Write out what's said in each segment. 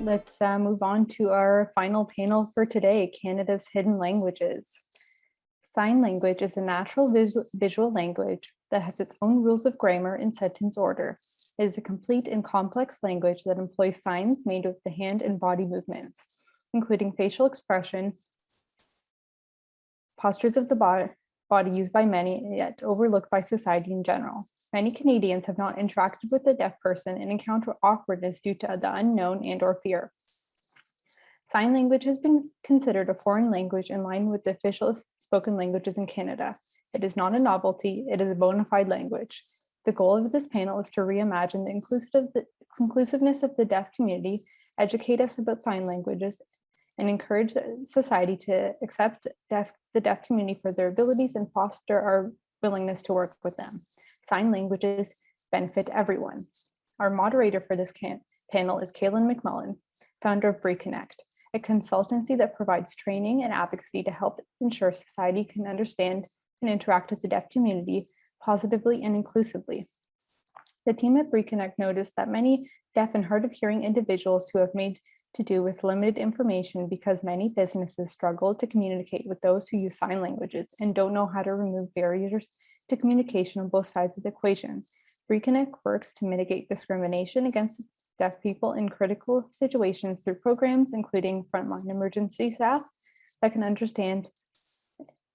let's move on to our final panel for today, Canada's hidden languages. Sign language is a natural visual language that has its own rules of grammar and sentence order. It is a complete and complex language that employs signs made with the hand and body movements, including facial expression, postures of the body used by many, yet overlooked by society in general. Many Canadians have not interacted with a deaf person and encounter awkwardness due to the unknown and/or fear. Sign language has been considered a foreign language in line with the official spoken languages in Canada. It is not a novelty, it is a bona fide language. The goal of this panel is to reimagine the inclusiveness of the deaf community, educate us about sign languages, and encourage society to accept the deaf community for their abilities and foster our willingness to work with them. Sign languages benefit everyone. Our moderator for this panel is Kaylin McMullen, founder of Reconnect, a consultancy that provides training and advocacy to help ensure society can understand and interact with the deaf community positively and inclusively. The team at Reconnect noticed that many deaf and hard of hearing individuals who have made to do with limited information because many businesses struggle to communicate with those who use sign languages and don't know how to remove barriers to communication on both sides of the equation. Reconnect works to mitigate discrimination against deaf people in critical situations through programs, including frontline emergency staff that can understand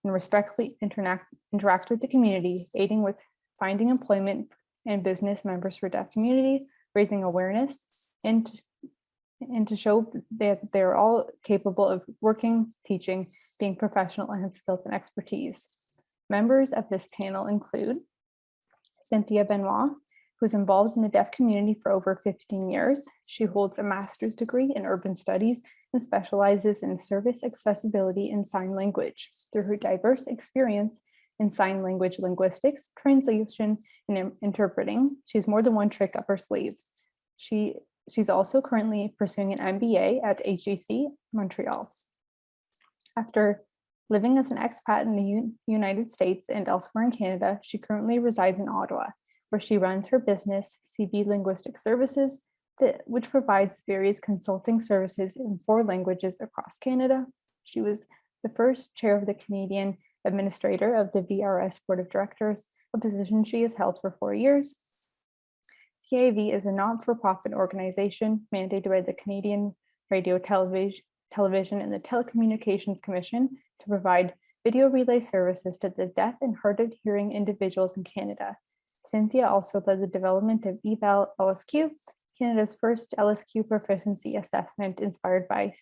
and respectfully interact with the community, aiding with finding employment and business members for deaf community, raising awareness, and to show that they're all capable of working, teaching, being professional, and have skills and expertise. Members of this panel include Cynthia Benoit, who is involved in the deaf community for over 15 years. She holds a master's degree in urban studies and specializes in service accessibility and sign language. Through her diverse experience in sign language linguistics, translation, and interpreting, she has more than one trick up her sleeve. She's also currently pursuing an MBA at HEC Montreal. After living as an expat in the United States and elsewhere in Canada, she currently resides in Ottawa, where she runs her business, CB Linguistic Services, which provides various consulting services in 4 languages across Canada. She was the first chair of the Canadian Administrator of the VRS Board of Directors, a position she has held for 4 years. CAV is a not-for-profit organization mandated by the Canadian Radio, Television, and the Telecommunications Commission to provide video relay services to the deaf and hard of hearing individuals in Canada. Cynthia also led the development of eVal LSQ, Canada's first LSQ proficiency assessment inspired by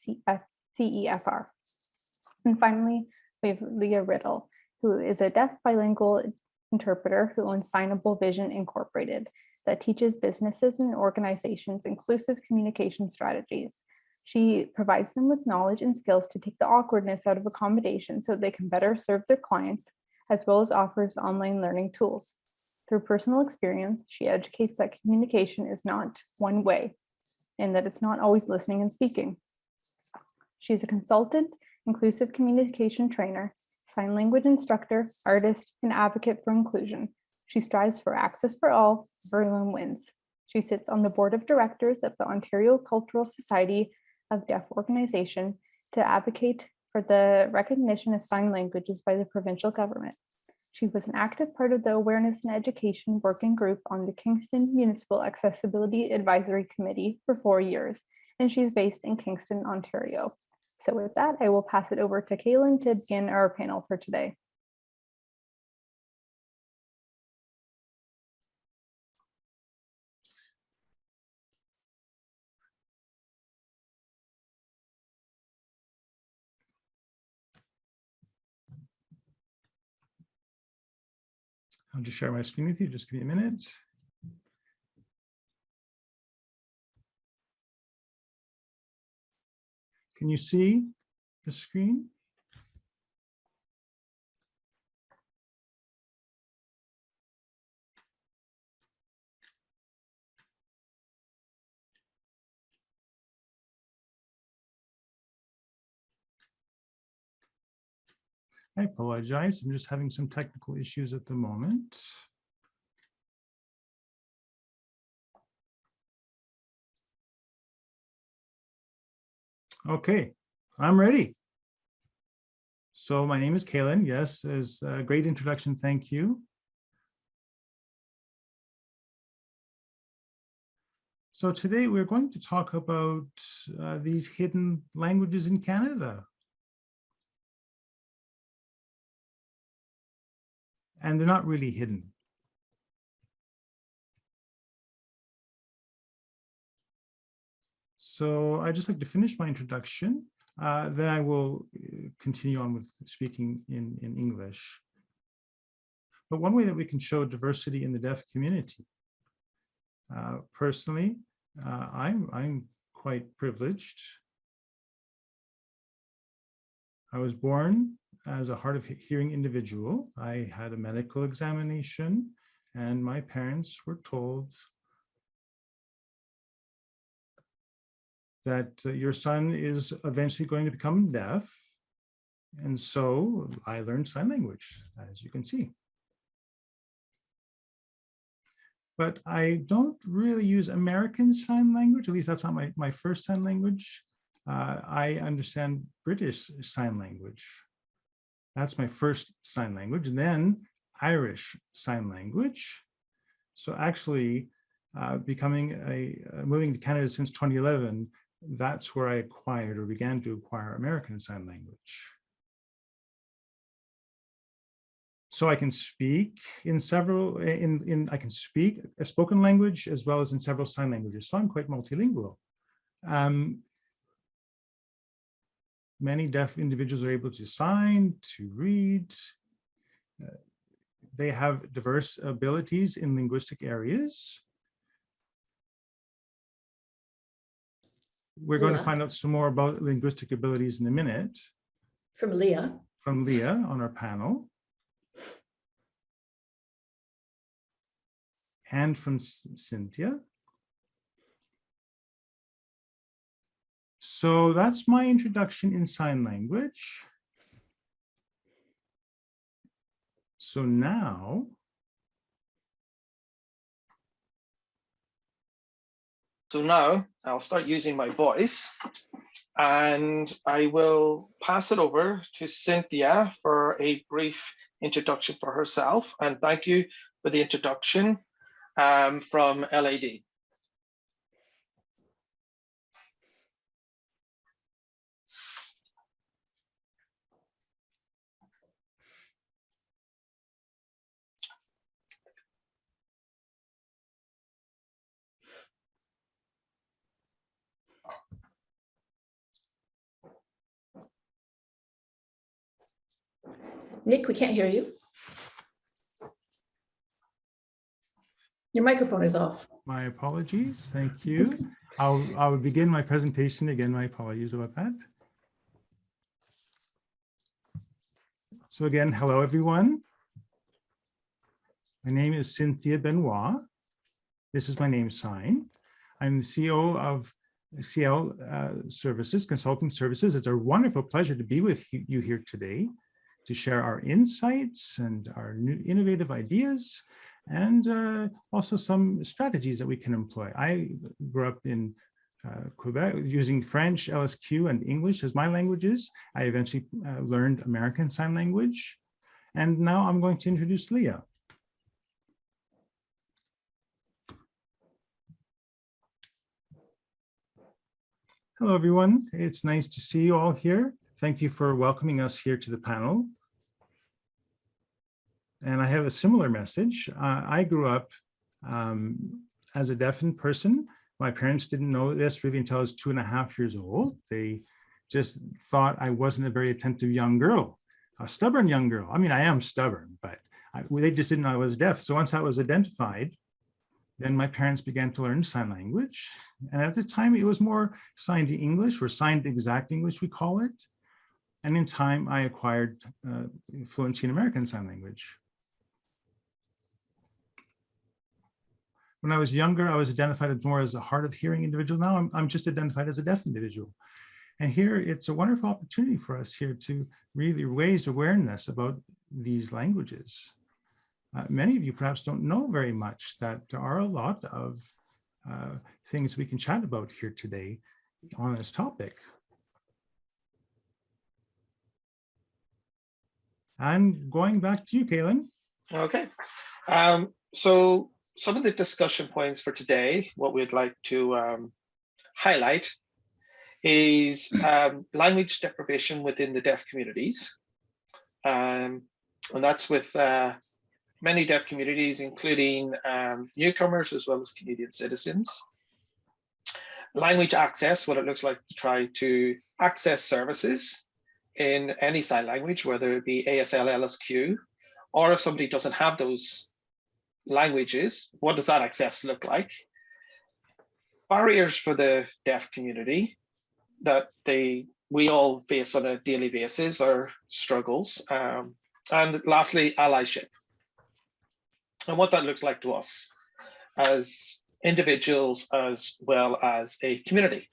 CEFR. And finally, we have Leah Riddle, who is a deaf bilingual interpreter who owns Signable Vision Incorporated that teaches businesses and organizations inclusive communication strategies. She provides them with knowledge and skills to take the awkwardness out of accommodation so they can better serve their clients, as well as offers online learning tools. Through personal experience, she educates that communication is not one way and that it's not always listening and speaking. She's a consultant, inclusive communication trainer, sign language instructor, artist, and advocate for inclusion. She strives for access for all, everyone wins. She sits on the board of directors of the Ontario Cultural Society of Deaf Organization to advocate for the recognition of sign languages by the provincial government. She was an active part of the Awareness and Education Working Group on the Kingston Municipal Accessibility Advisory Committee for 4 years, and she's based in Kingston, Ontario. So with that, I will pass it over to Kaylin to begin our panel for today. I'll just share my screen with you. Just give me a minute. Can you see the screen? I apologize. I'm just having some technical issues at the moment. Okay, I'm ready. So my name is Kaylin. Yes, as a great introduction, thank you. So today we're going to talk about these hidden languages in Canada. And they're not really hidden. So I'd just like to finish my introduction. Then I will continue on with speaking in English. But one way that we can show diversity in the deaf community. Personally, I'm quite privileged. I was born as a hard of hearing individual. I had a medical examination and my parents were told that your son is eventually going to become deaf. And so I learned sign language, as you can see. But I don't really use American Sign Language, at least that's not my first sign language. I understand British Sign Language. That's my first sign language, and then Irish Sign Language. So actually, moving to Canada since 2011, that's where I acquired or began to acquire American Sign Language. So I can speak in several, I can speak a spoken language as well as in several sign languages. So I'm quite multilingual. Many deaf individuals are able to sign, to read. They have diverse abilities in linguistic areas. We're going to find out some more about linguistic abilities in a minute. From Leah. From Leah on our panel. And from Cynthia. So that's my introduction in sign language. So now, I'll start using my voice and I will pass it over to Cynthia for a brief introduction for herself. And thank you for the introduction from LAD. Nick, we can't hear you. Your microphone is off. my apologies. Thank you. I'll begin my presentation again. My apologies about that. So again, hello, everyone. My name is Cynthia Benoit. This is my name sign. I'm the CEO of CL Services, Consulting Services. It's a wonderful pleasure to be with you here today to share our insights and our new innovative ideas and also some strategies that we can employ. I grew up in Quebec using French, LSQ, and English as my languages. I eventually learned American Sign Language. And now I'm going to introduce Leah. Hello, everyone. It's nice to see you all here. Thank you for welcoming us here to the panel. And I have a similar message. I grew up as a deafened person. My parents didn't know this really until I was 2.5 years old. They just thought I wasn't a very attentive young girl, a stubborn young girl. I mean, I am stubborn, but they just didn't know I was deaf. So once that was identified, then my parents began to learn sign language. And at the time, it was more signed English or signed exact English, we call it. And in time, I acquired fluency in American Sign Language. When I was younger, I was identified as more as a hard of hearing individual. Now I'm just identified as a deaf individual. And here, it's a wonderful opportunity for us here to really raise awareness about these languages. Many of you perhaps don't know very much that there are a lot of things we can chat about here today on this topic. And going back to you, Kaylin. Okay. So some of the discussion points for today, what we'd like to highlight is language deprivation within the deaf communities. And that's with many deaf communities, including newcomers as well as Canadian citizens. Language access, what it looks like to try to access services in any sign language, whether it be ASL, LSQ, or if somebody doesn't have those languages, what does that access look like? Barriers for the deaf community that we all face on a daily basis are struggles. And lastly, allyship, and what that looks like to us as individuals as well as a community.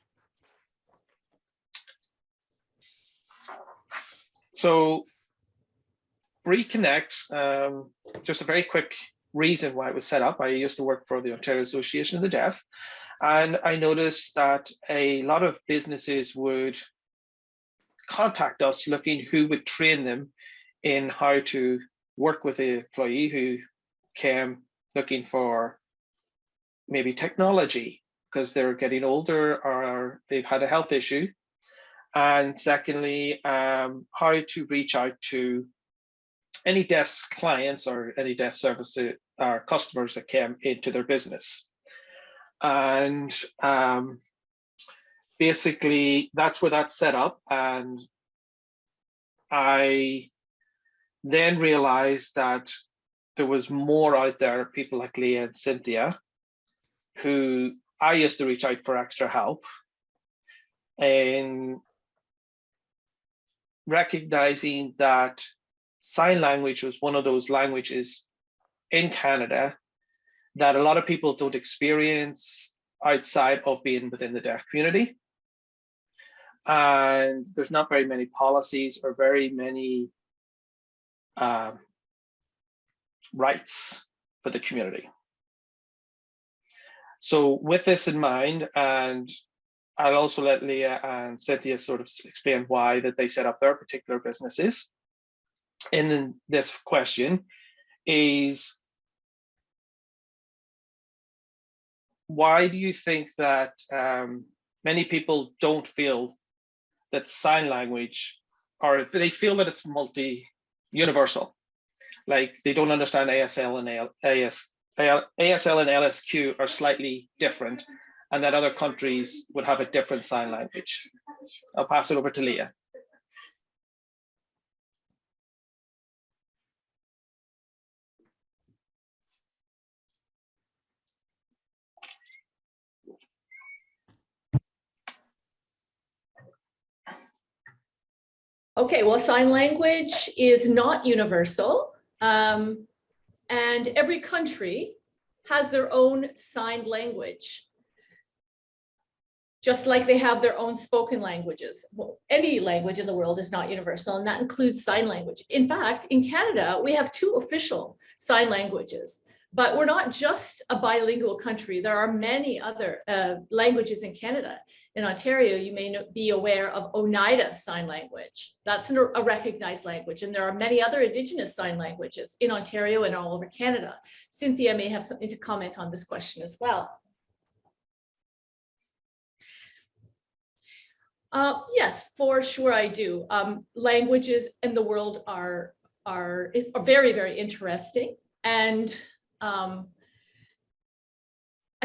So Reconnect, just a very quick reason why it was set up. I used to work for the Ontario Association of the Deaf, and I noticed that a lot of businesses would contact us looking who would train them in how to work with an employee who came looking for maybe technology because they're getting older or they've had a health issue. And secondly, how to reach out to any deaf clients or any deaf service or customers that came into their business. And basically that's where that's set up. And I then realized that there was more out there, people like Leah and Cynthia, who I used to reach out for extra help, and recognizing that sign language was one of those languages in Canada that a lot of people don't experience outside of being within the deaf community. And there's not very many policies or very many rights for the community. So with this in mind, and I'll also let Leah and Cynthia sort of explain why that they set up their particular businesses in this question, is why do you think that many people don't feel that sign language, or they feel that it's multi-universal? Like they don't understand ASL and LSQ are slightly different, and that other countries would have a different sign language. I'll pass it over to Leah. Okay, well, sign language is not universal, and every country has their own signed language, just like they have their own spoken languages. Well, any language in the world is not universal, and that includes sign language. In fact, in Canada, we have 2 official sign languages, but we're not just a bilingual country. There are many other languages in Canada. In Ontario, you may be aware of Oneida Sign Language. That's a recognized language. And there are many other Indigenous sign languages in Ontario and all over Canada. Cynthia may have something to comment on this question as well. Yes, for sure I do. Languages in the world are very, very interesting. And I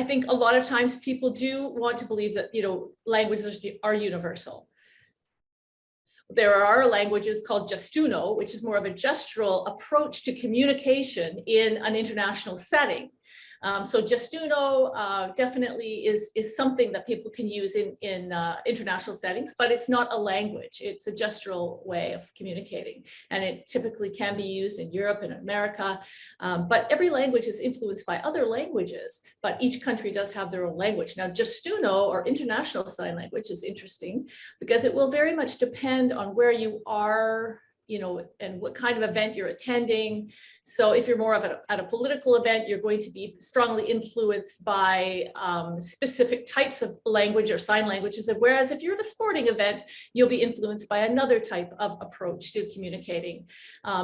think a lot of times people do want to believe that, languages are universal. There are languages called gestuno, which is more of a gestural approach to communication in an international setting. So gestuno definitely is something that people can use in international settings, but it's not a language. It's a gestural way of communicating, and it typically can be used in Europe and America. But every language is influenced by other languages, but each country does have their own language. Now, gestuno, or international sign language, is interesting because it will very much depend on where you are and what kind of event you're attending. So if you're more of at a political event, you're going to be strongly influenced by specific types of language or sign languages. Whereas if you're at a sporting event, you'll be influenced by another type of approach to communicating.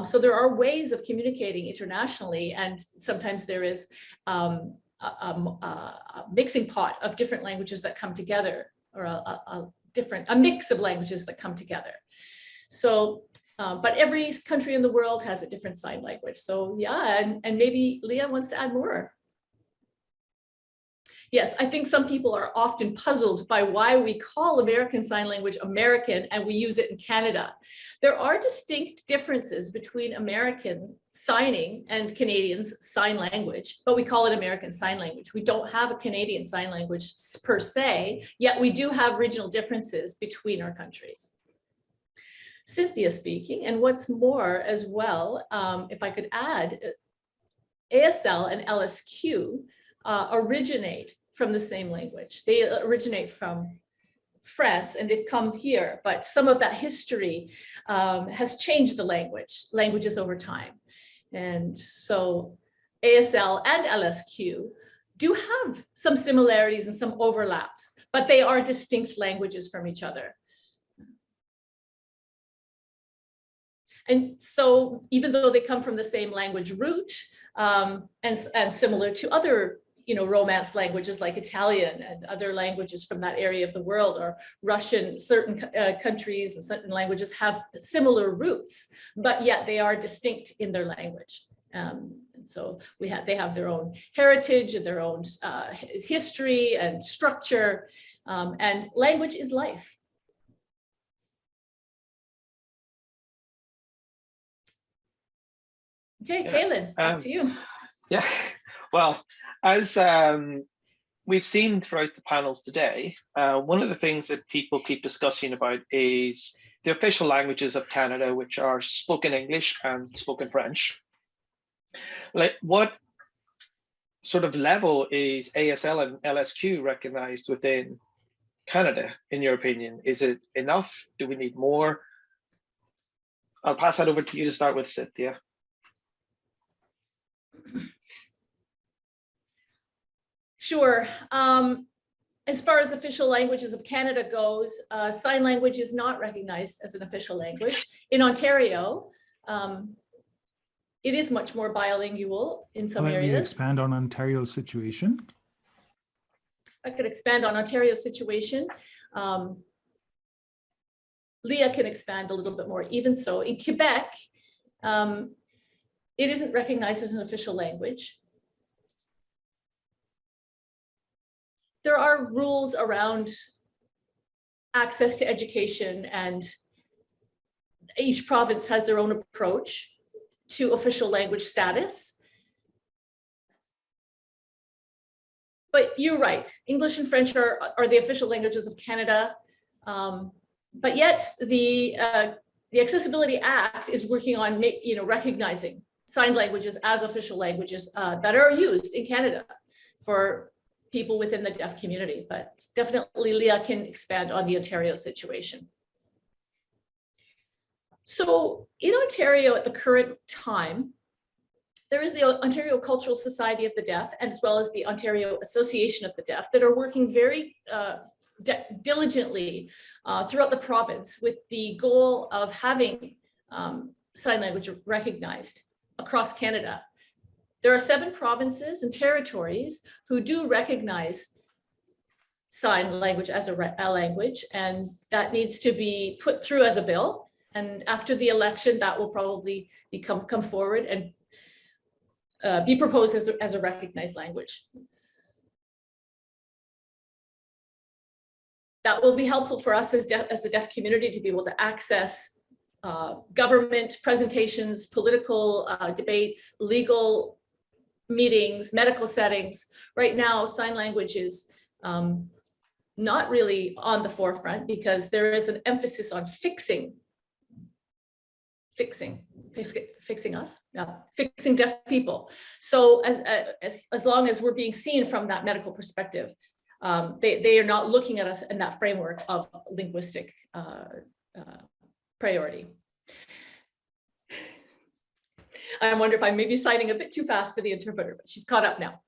So there are ways of communicating internationally, and sometimes there is a mixing pot of different languages that come together, or a mix of languages that come together. So, but every country in the world has a different sign language. So yeah, and maybe Leah wants to add more. Yes, I think some people are often puzzled by why we call American Sign Language American and we use it in Canada. There are distinct differences between American signing and Canadians sign language, but we call it American Sign Language. We don't have a Canadian Sign Language per se, yet we do have regional differences between our countries. Cynthia speaking, and what's more as well, if I could add, ASL and LSQ originate from the same language. They originate from France and they've come here, but some of that history has changed the languages over time. And so ASL and LSQ do have some similarities and some overlaps, but they are distinct languages from each other. And so even though they come from the same language root and similar to other Romance languages like Italian and other languages from that area of the world, or Russian, certain countries and certain languages have similar roots, but yet they are distinct in their language. And so they have their own heritage and their own history and structure, and language is life. Okay, Yeah. Kaylin, back to you. Yeah, well, as we've seen throughout the panels today, one of the things that people keep discussing about is the official languages of Canada, which are spoken English and spoken French. Like, what sort of level is ASL and LSQ recognized within Canada, in your opinion? Is it enough? Do we need more? I'll pass that over to you to start with, Cynthia. Sure. As far as official languages of Canada goes, sign language is not recognized as an official language. In Ontario, it is much more bilingual in some Let me areas. expand on Ontario's situation. I could expand on Ontario's situation. Leah can expand a little bit more. Even so, in Quebec, it isn't recognized as an official language. There are rules around access to education, and each province has their own approach to official language status. But you're right, English and French are the official languages of Canada. But yet the Accessibility Act is working on recognizing sign languages as official languages that are used in Canada for people within the deaf community. But definitely Leah can expand on the Ontario situation. So in Ontario at the current time, there is the Ontario Cultural Society of the Deaf, as well as the Ontario Association of the Deaf, that are working very diligently throughout the province with the goal of having sign language recognized across Canada. There are 7 provinces and territories who do recognize sign language as a language, and that needs to be put through as a bill. And after the election, that will probably come forward and be proposed as a recognized language. That will be helpful for us as the deaf community to be able to access government presentations, political debates, legal meetings, medical settings. Right now, sign language is not really on the forefront because there is an emphasis on fixing deaf people. So as long as we're being seen from that medical perspective, they are not looking at us in that framework of linguistic priority. I wonder if I may be signing a bit too fast for the interpreter, but she's caught up now.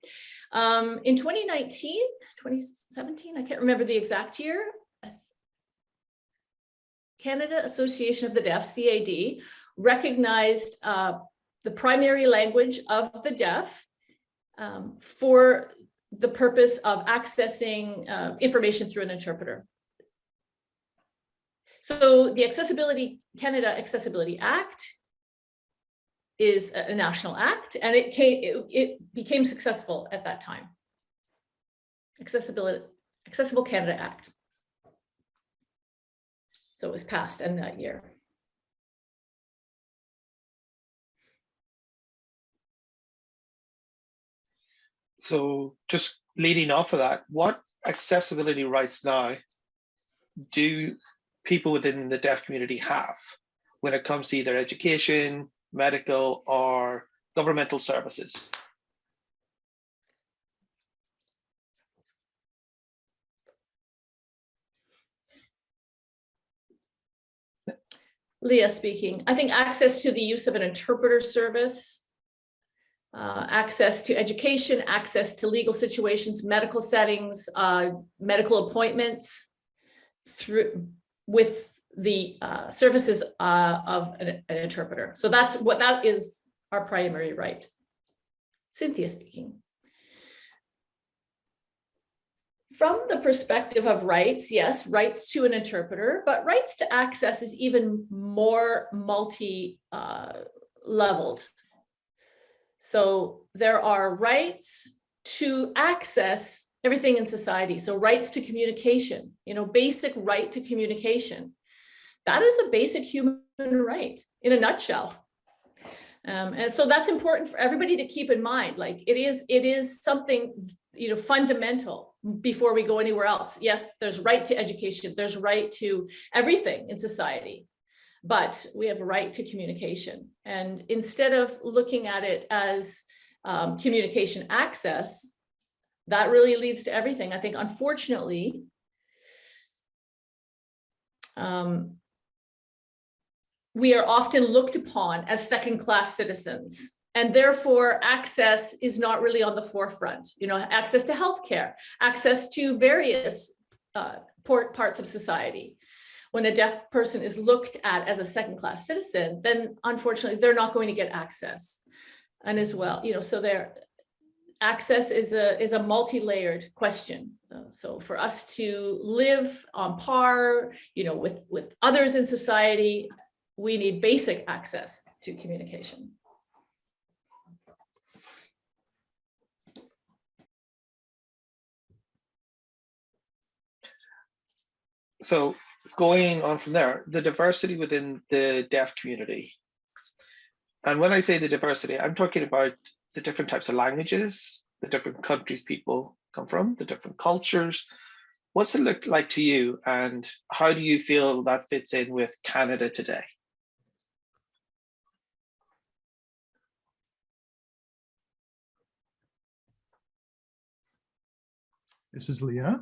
In 2019, 2017, I can't remember the exact year, Canada Association of the Deaf, CAD, recognized the primary language of the deaf for the purpose of accessing information through an interpreter. So the Canada Accessibility Act is a national act, and it became successful at that time. Accessible Canada Act. So it was passed in that year. So just leading off of that, what accessibility rights now do people within the deaf community have when it comes to either education, medical, or governmental services? Leah speaking. I think access to the use of an interpreter service, access to education, access to legal situations, medical settings, medical appointments with the services of an interpreter. So that is our primary right. Cynthia speaking. From the perspective of rights, yes, rights to an interpreter, but rights to access is even more multi-leveled. So there are rights to access everything in society. So rights to communication, basic right to communication. That is a basic human right in a nutshell. And so that's important for everybody to keep in mind. Like it is something, fundamental before we go anywhere else. Yes, there's right to education. There's right to everything in society, but we have a right to communication. And instead of looking at it as communication access, that really leads to everything. I think, unfortunately, we are often looked upon as second-class citizens, and therefore access is not really on the forefront. Access to healthcare, access to various parts of society. When a deaf person is looked at as a second-class citizen, then unfortunately they're not going to get access. And as well, so access is a multi-layered question. So for us to live on par, with others in society, we need basic access to communication. So going on from there, the diversity within the deaf community. And when I say the diversity, I'm talking about the different types of languages, the different countries people come from, the different cultures. What's it look like to you, and how do you feel that fits in with Canada today? This is Leah.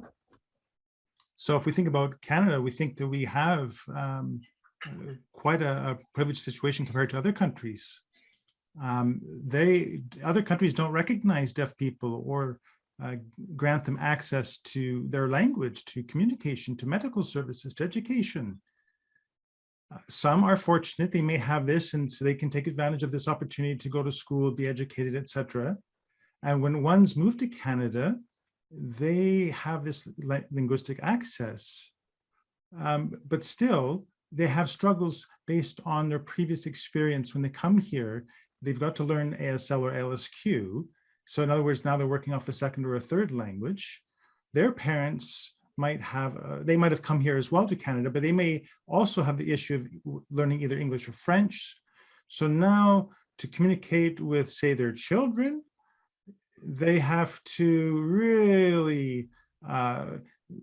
So if we think about Canada, we think that we have quite a privileged situation compared to other countries. Other countries don't recognize deaf people or grant them access to their language, to communication, to medical services, to education. Some are fortunate, they may have this, and so they can take advantage of this opportunity to go to school, be educated, etc. And when ones move to Canada, they have this linguistic access, but still they have struggles based on their previous experience. When they come here, they've got to learn ASL or LSQ. So in other words, now they're working off a second or a third language. Their parents might have, they might have come here as well to Canada, but they may also have the issue of learning either English or French. So now to communicate with, say, their children, they have to really,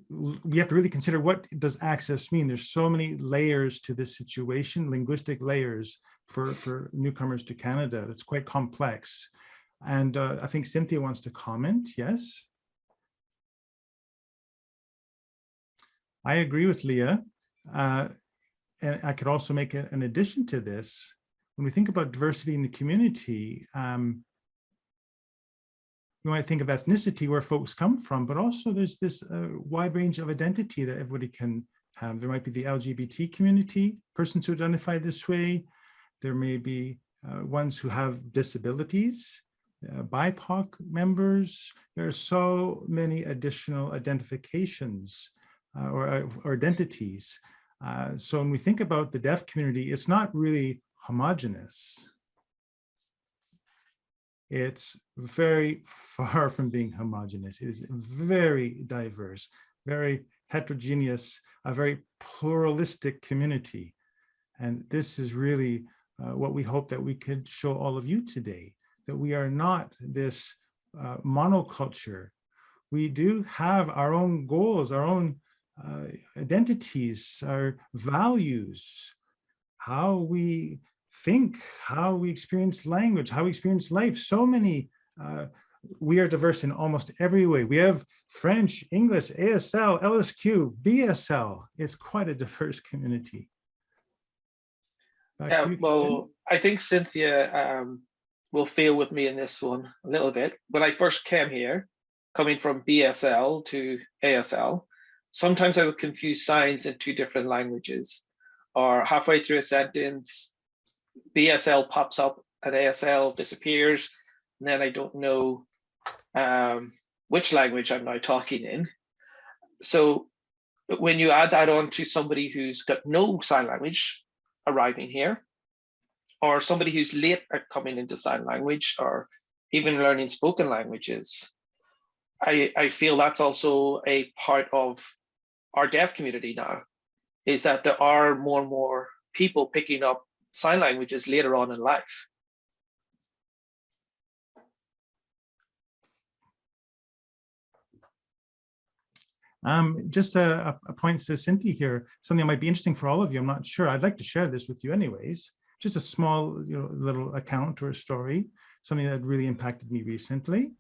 we have to really consider, what does access mean? There's so many layers to this situation, linguistic layers for newcomers to Canada. It's quite complex. And I think Cynthia wants to comment, yes? I agree with Leah. And I could also make an addition to this. when we think about diversity in the community, you might think of ethnicity, where folks come from, but also there's this wide range of identity that everybody can have. There might be the LGBT community, persons who identify this way. There may be ones who have disabilities, BIPOC members. There are so many additional identifications or identities. So when we think about the deaf community, it's not really homogeneous. It's very far from being homogeneous. It is very diverse, very heterogeneous, a very pluralistic community. And this is really what we hope that we could show all of you today, that we are not this monoculture. We do have our own goals, our own identities, our values, how we think, how we experience language, how we experience life. So many, we are diverse in almost every way. We have French, English, ASL, LSQ, BSL. It's quite a diverse community. Yeah, well, I think Cynthia will feel with me in this one a little bit. When I first came here, coming from BSL to ASL, sometimes I would confuse signs in two different languages, or halfway through a sentence, BSL pops up and ASL disappears, and then I don't know which language I'm now talking in. So when you add that on to somebody who's got no sign language arriving here, or somebody who's late at coming into sign language, or even learning spoken languages, I feel that's also a part of our deaf community now, is that there are more and more people picking up sign languages later on in life. Just a point to Cynthia here, something that might be interesting for all of you. I'm not sure. I'd like to share this with you anyways. Just a small, little account or a story, something that really impacted me recently.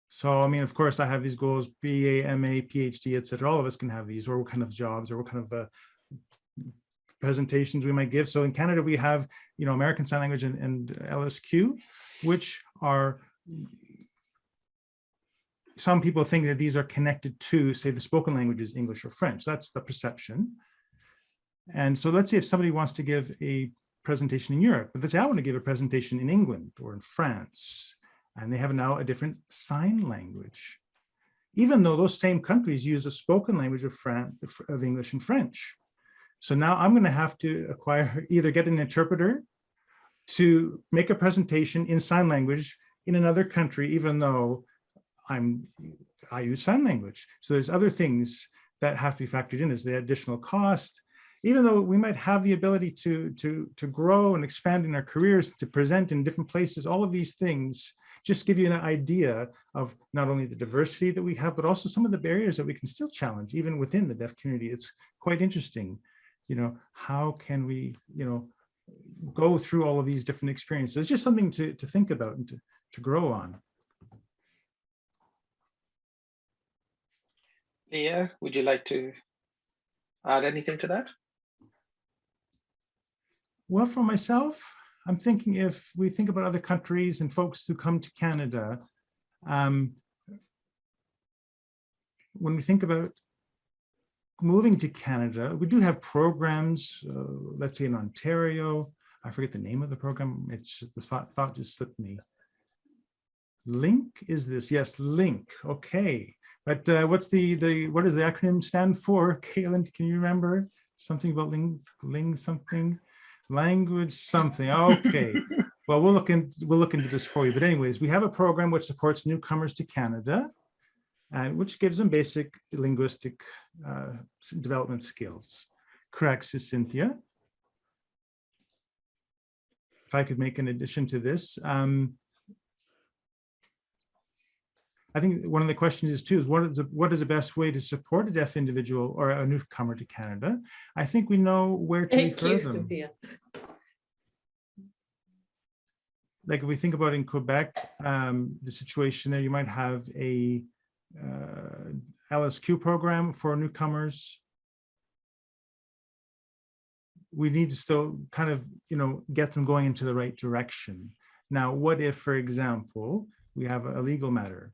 So, I mean, of course, I have these goals, BA, MA, PhD, etc. All of us can have these, or what kind of jobs, or what kind of presentations we might give. So in Canada, we have, American Sign Language and LSQ, which are, some people think that these are connected to, say, the spoken languages, English or French. That's the perception. And so let's say if somebody wants to give a presentation in Europe, but let's say I want to give a presentation in England or in France, and they have now a different sign language, even though those same countries use a spoken language of English and French. So now I'm going to have to either get an interpreter to make a presentation in sign language in another country, even though I use sign language. So there's other things that have to be factored in. There's the additional cost. Even though we might have the ability to grow and expand in our careers, to present in different places, all of these things just give you an idea of not only the diversity that we have, but also some of the barriers that we can still challenge, even within the deaf community. It's quite interesting, how can we, go through all of these different experiences? It's just something to think about and to grow on. Leah, would you like to add anything to that? Well, for myself, I'm thinking if we think about other countries and folks who come to Canada, when we think about moving to Canada, we do have programs, let's say in Ontario. I forget the name of the program. It's just, the thought just slipped me. Link is this? Yes, Link. Okay. But what does the acronym stand for? Kaylin, can you remember? Something about Ling something? Language something. Okay. Well, we'll look into this for you. But anyways, we have a program which supports newcomers to Canada, and which gives them basic linguistic development skills. Correct, Cynthia. If I could make an addition to this, I think one of the questions is too, is what is the best way to support a deaf individual or a newcomer to Canada? I think we know where to refer them. Cynthia. Like if we think about in Quebec, the situation there, you might have a LSQ program for newcomers. we need to still kind of, get them going into the right direction. Now, what if, for example, we have a legal matter?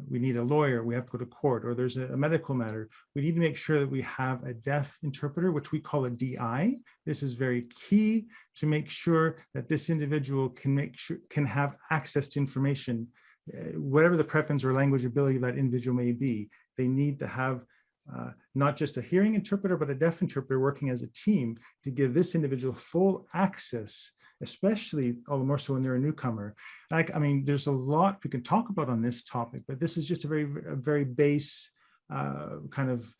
We need a lawyer, we have to go to court, or there's a medical matter. We need to make sure that we have a deaf interpreter, which we call a DI. This is very key to make sure that this individual can have access to information, whatever the preference or language ability of that individual may be. They need to have not just a hearing interpreter, but a deaf interpreter working as a team to give this individual full access, especially all the more so when they're a newcomer. I mean, there's a lot we can talk about on this topic, but this is just a very base kind of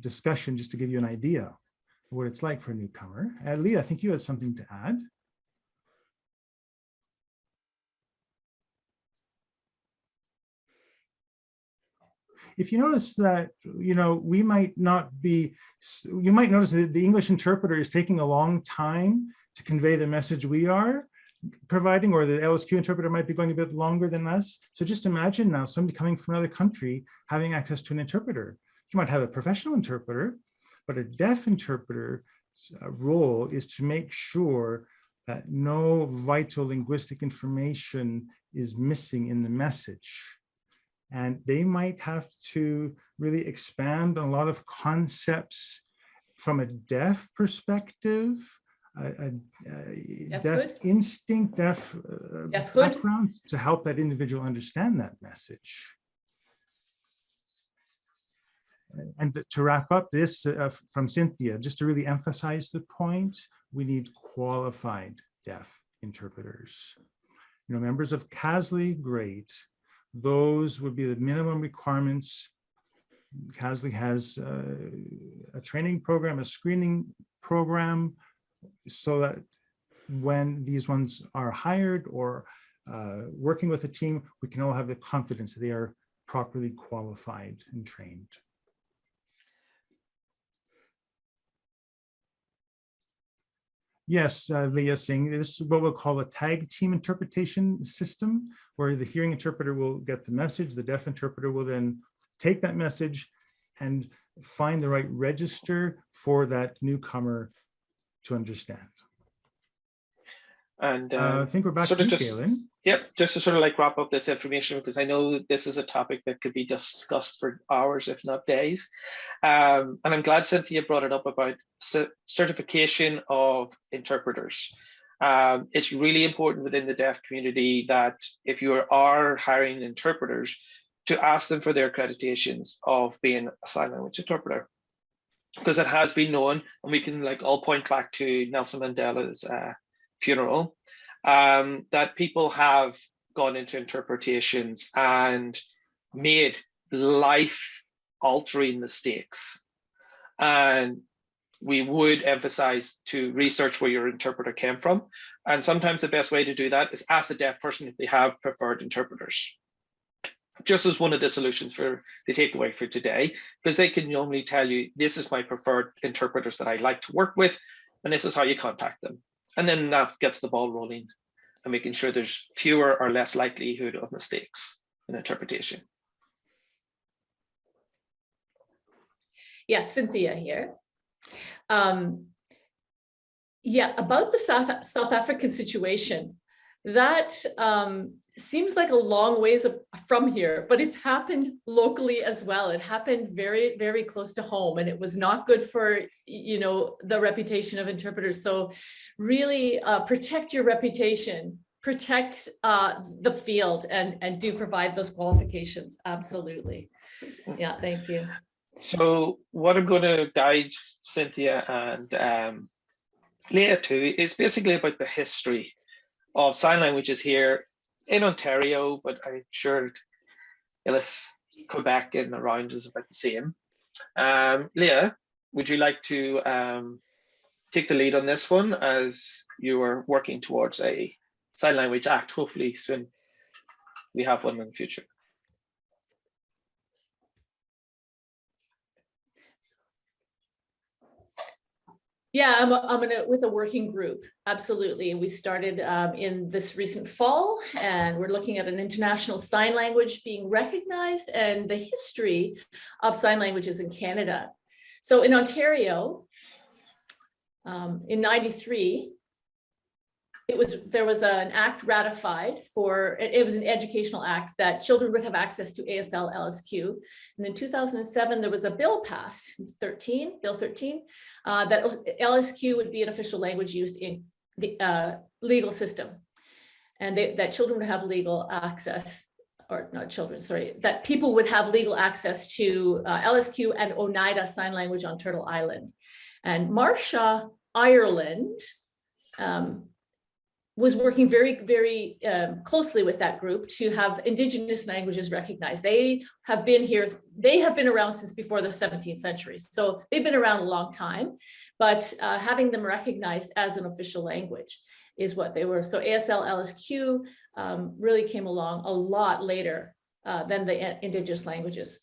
discussion just to give you an idea of what it's like for a newcomer. Leah, I think you had something to add. If you notice that, you might notice that the English interpreter is taking a long time to convey the message we are providing, or the LSQ interpreter might be going a bit longer than us. So just imagine now somebody coming from another country having access to an interpreter. You might have a professional interpreter, but a deaf interpreter's role is to make sure that no vital linguistic information is missing in the message. And they might have to really expand on a lot of concepts from a deaf perspective, a deaf instinct, deaf background to help that individual understand that message. And to wrap up this from Cynthia, just to really emphasize the point, we need qualified deaf interpreters. Members of CASLI, great. Those would be the minimum requirements. CASLI has a training program, a screening program, so that when these ones are hired or working with a team, we can all have the confidence that they are properly qualified and trained. Yes, Leah saying this is what we'll call a tag team interpretation system, where the hearing interpreter will get the message, the deaf interpreter will then take that message and find the right register for that newcomer to understand. And I think we're back to you, Galen. Yep, just to sort of like wrap up this information, because I know this is a topic that could be discussed for hours, if not days. And I'm glad Cynthia brought it up about certification of interpreters. It's really important within the deaf community that if you are hiring interpreters, to ask them for their accreditations of being a sign language interpreter, because it has been known, and we can like all point back to Nelson Mandela's funeral, that people have gone into interpretations and made life-altering mistakes. And we would emphasize to research where your interpreter came from. And sometimes the best way to do that is ask the deaf person if they have preferred interpreters. Just as one of the solutions for the takeaway for today, because they can normally tell you, this is my preferred interpreters that I like to work with, and this is how you contact them. And then that gets the ball rolling and making sure there's fewer or less likelihood of mistakes in interpretation. Yes, Cynthia here. Yeah, about the South African situation, that seems like a long ways from here, but it's happened locally as well. It happened very, very close to home, and it was not good for, the reputation of interpreters. So really protect your reputation, protect the field, and do provide those qualifications. Absolutely. Yeah, thank you. So what I'm going to guide Cynthia and Leah to is basically about the history of sign languages here in Ontario, but I'm sure if Quebec and around is about the same. Leah, would you like to take the lead on this one, as you are working towards a Sign Language Act? Hopefully soon we have one in the future. Yeah, I'm with a working group. Absolutely. We started in this recent fall, and we're looking at an international sign language being recognized and the history of sign languages in Canada. So in Ontario, In 93, there was an act ratified for, it was an educational act that children would have access to ASL, LSQ. And in 2007, there was a bill passed, Bill 13, that LSQ would be an official language used in the legal system. And that children would have legal access, or not children, sorry, that people would have legal access to LSQ and Oneida Sign Language on Turtle Island. And Marsha, Ireland, was working very, very closely with that group to have Indigenous languages recognized. They have been here, they have been around since before the 17th century. So they've been around a long time, but having them recognized as an official language is what they were. So ASL, LSQ really came along a lot later than the Indigenous languages.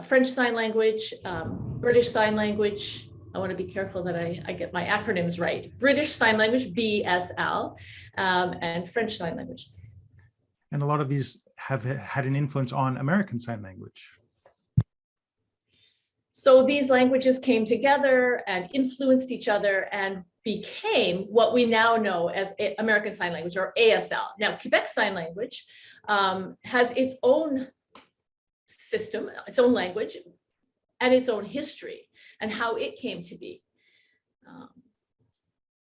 French Sign Language, British Sign Language. I want to be careful that I get my acronyms right. British Sign Language, BSL, and French Sign Language. And a lot of these have had an influence on American Sign Language. So these languages came together and influenced each other and became what we now know as American Sign Language, or ASL. Now, Quebec Sign Language has its own system, its own language, and its own history and how it came to be.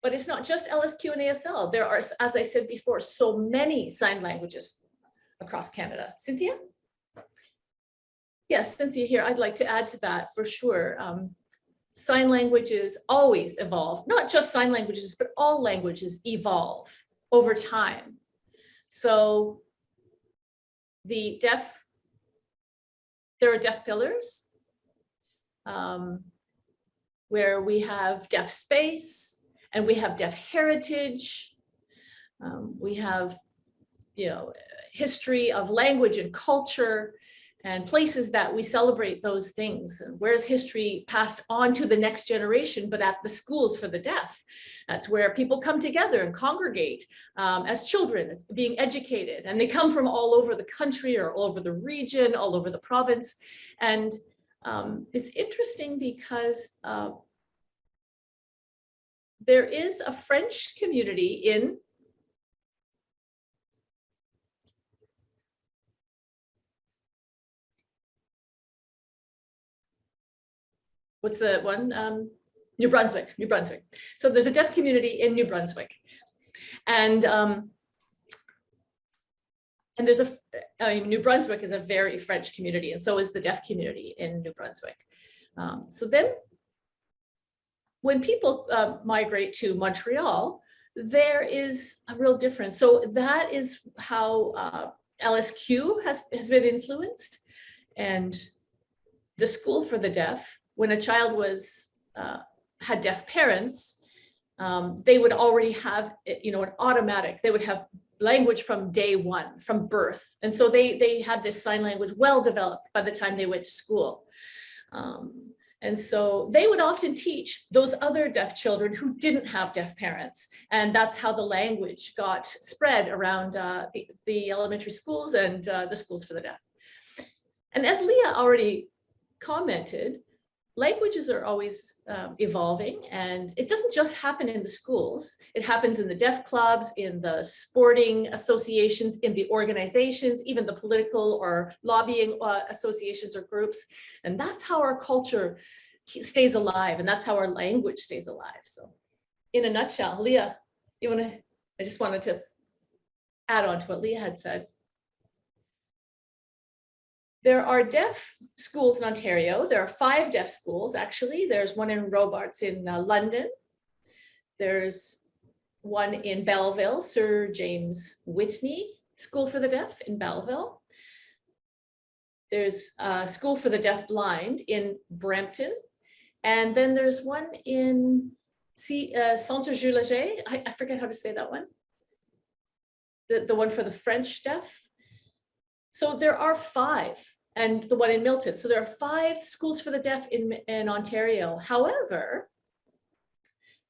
But it's not just LSQ and ASL. There are, as I said before, so many sign languages across Canada. Cynthia? Yes, Cynthia here. I'd like to add to that for sure. Sign languages always evolve, not just sign languages, but all languages evolve over time. So there are deaf pillars, where we have deaf space and we have deaf heritage. We have, history of language and culture and places that we celebrate those things. And where's history passed on to the next generation, but at the schools for the deaf? That's where people come together and congregate as children being educated. And they come from all over the country or all over the region, all over the province. And it's interesting because there is a French community in what's the one? New Brunswick. So there's a deaf community in New Brunswick. And there's New Brunswick is a very French community, and so is the deaf community in New Brunswick. So then when people migrate to Montreal, there is a real difference. So that is how LSQ has been influenced. And the School for the Deaf, when a child had deaf parents, they would already have, an automatic, they would have language from day one, from birth. And so they had this sign language well developed by the time they went to school. And so they would often teach those other deaf children who didn't have deaf parents. And that's how the language got spread around the elementary schools and the schools for the deaf. And as Leah already commented, languages are always evolving, and it doesn't just happen in the schools. It happens in the deaf clubs, in the sporting associations, in the organizations, even the political or lobbying associations or groups. And that's how our culture stays alive, and that's how our language stays alive. So in a nutshell, Leah, I just wanted to add on to what Leah had said. There are deaf schools in Ontario. There are 5 deaf schools, actually. There's one in Robarts in London. There's one in Belleville, Sir James Whitney School for the Deaf in Belleville. There's a School for the Deaf Blind in Brampton. And then there's one in Centre-Jules-Léger. I forget how to say that one. The one for the French deaf. So there are 5, and the one in Milton. So there are 5 schools for the deaf in Ontario. However,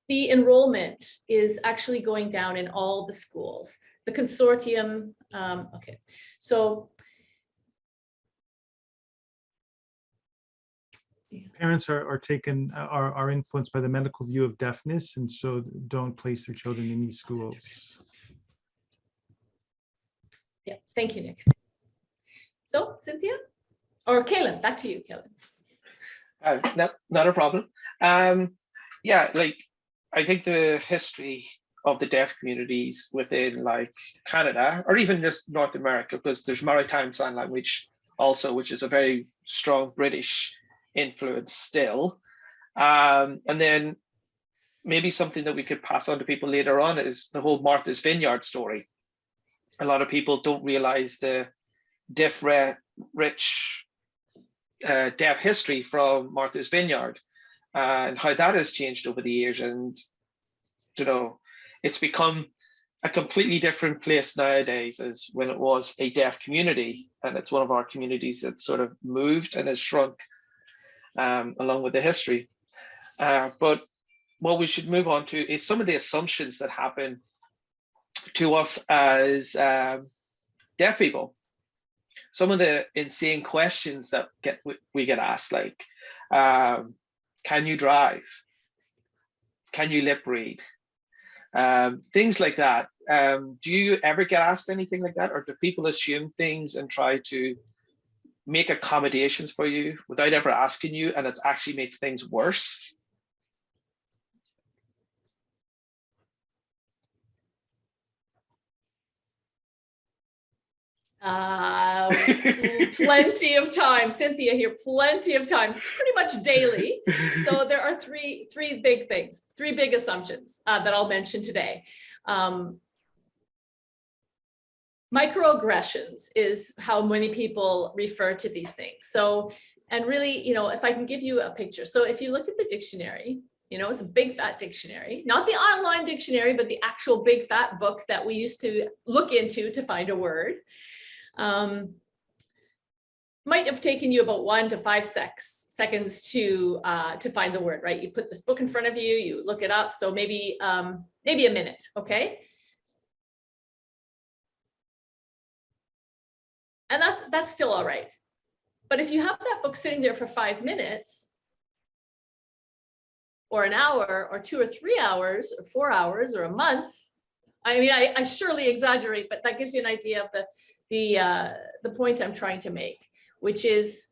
the enrollment is actually going down in all the schools. The consortium, okay. So. Okay, parents are influenced by the medical view of deafness, and so don't place their children in these schools. Yeah, thank you, Nick. So Cynthia, or Kaylin, back to you, Kaylin. Not a problem. Yeah, like I think the history of the deaf communities within like Canada, or even just North America, because there's Maritime Sign Language also, which is a very strong British influence still. And then maybe something that we could pass on to people later on is the whole Martha's Vineyard story. A lot of people don't realize the rich deaf history from Martha's Vineyard and how that has changed over the years. And, you know, it's become a completely different place nowadays as when it was a deaf community. And it's one of our communities that sort of moved and has shrunk along with the history. But what we should move on to is some of the assumptions that happen to us as deaf people. Some of the insane questions that we get asked, like, can you drive? Can you lip read? Things like that. Do you ever get asked anything like that? Or do people assume things and try to make accommodations for you without ever asking you, and it actually makes things worse? Plenty of times, Cynthia here, plenty of times, pretty much daily. So there are three big things, three big assumptions that I'll mention today. Microaggressions is how many people refer to these things. So, and really, you know, if I can give you a picture. So if you look at the dictionary, you know, it's a big fat dictionary, not the online dictionary, but the actual big fat book that we used to look into to find a word. Might have taken you about 1 to 5 seconds to find the word, right? You put this book in front of you, you look it up. So maybe a minute, okay? And that's still all right. But if you have that book sitting there for 5 minutes, or an hour, or 2 or 3 hours, or 4 hours, or a month, I mean, I surely exaggerate, but that gives you an idea of the point I'm trying to make, which is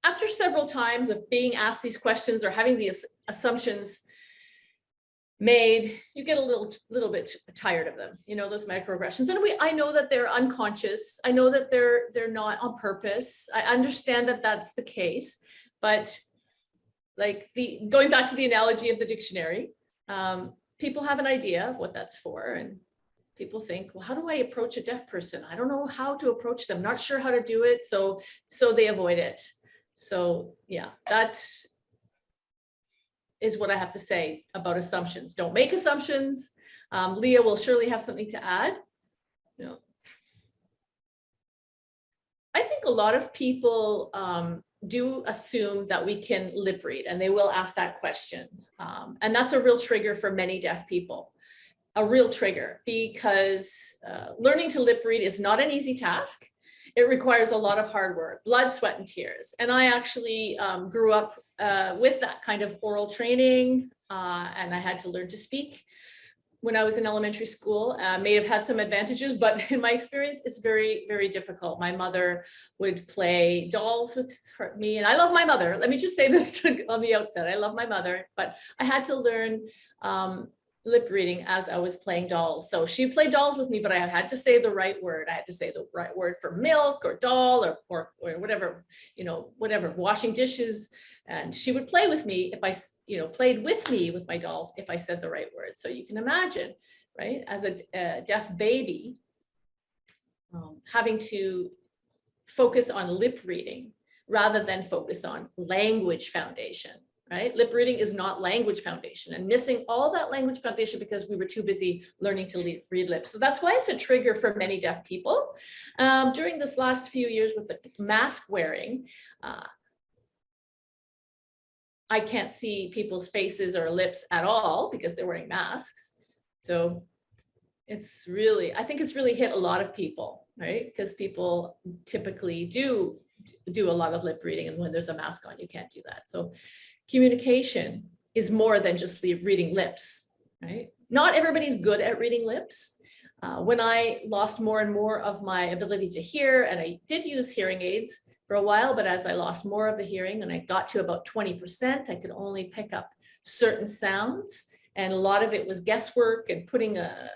after several times of being asked these questions or having these assumptions made, you get a little bit tired of them, you know, those microaggressions. And I know that they're unconscious. I know that they're not on purpose. I understand that that's the case, but like going back to the analogy of the dictionary, people have an idea of what that's for, and people think, well, how do I approach a deaf person? I don't know how to approach them, not sure how to do it, so they avoid it. So yeah, that is what I have to say about assumptions. Don't make assumptions. Leah will surely have something to add. You know, I think a lot of people do assume that we can lip read, and they will ask that question. And that's a real trigger for many deaf people, a real trigger, because learning to lip read is not an easy task. It requires a lot of hard work, blood, sweat, and tears. And I actually grew up with that kind of oral training, and I had to learn to speak when I was in elementary school. May have had some advantages, but in my experience, it's very, very difficult. My mother would play dolls with me, and I love my mother. Let me just say this on the outset. I love my mother, but I had to learn lip reading as I was playing dolls. So she played dolls with me, but I had to say the right word. I had to say the right word for milk or doll or whatever, you know, whatever, washing dishes. And she would play with me if I, you know, played with me with my dolls if I said the right word. So you can imagine, right, as a deaf baby, having to focus on lip reading rather than focus on language foundation. Right? Lip reading is not language foundation, and missing all that language foundation because we were too busy learning to read lips. So that's why it's a trigger for many deaf people. During this last few years with the mask wearing, I can't see people's faces or lips at all because they're wearing masks. So it's really, I think it's really hit a lot of people. right? Because people typically do a lot of lip reading, and when there's a mask on, you can't do that. So communication is more than just reading lips, right? Not everybody's good at reading lips. When I lost more and more of my ability to hear, and I did use hearing aids for a while, but as I lost more of the hearing and I got to about 20%, I could only pick up certain sounds. And a lot of it was guesswork and putting a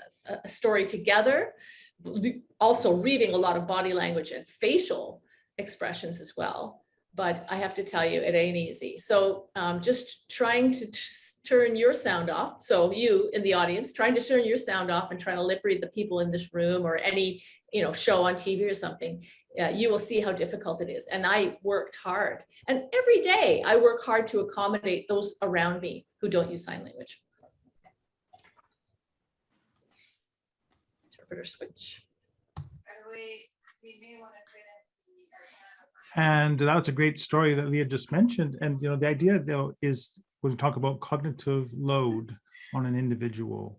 story together. Also reading a lot of body language and facial expressions as well. But I have to tell you, it ain't easy. So just trying to turn your sound off. So you in the audience, trying to turn your sound off and trying to lip read the people in this room or any show on TV or something, you will see how difficult it is. And I worked hard. And every day I work hard to accommodate those around me who don't use sign language. Interpreter switch. And that's a great story that Leah just mentioned. And the idea though is when we talk about cognitive load on an individual,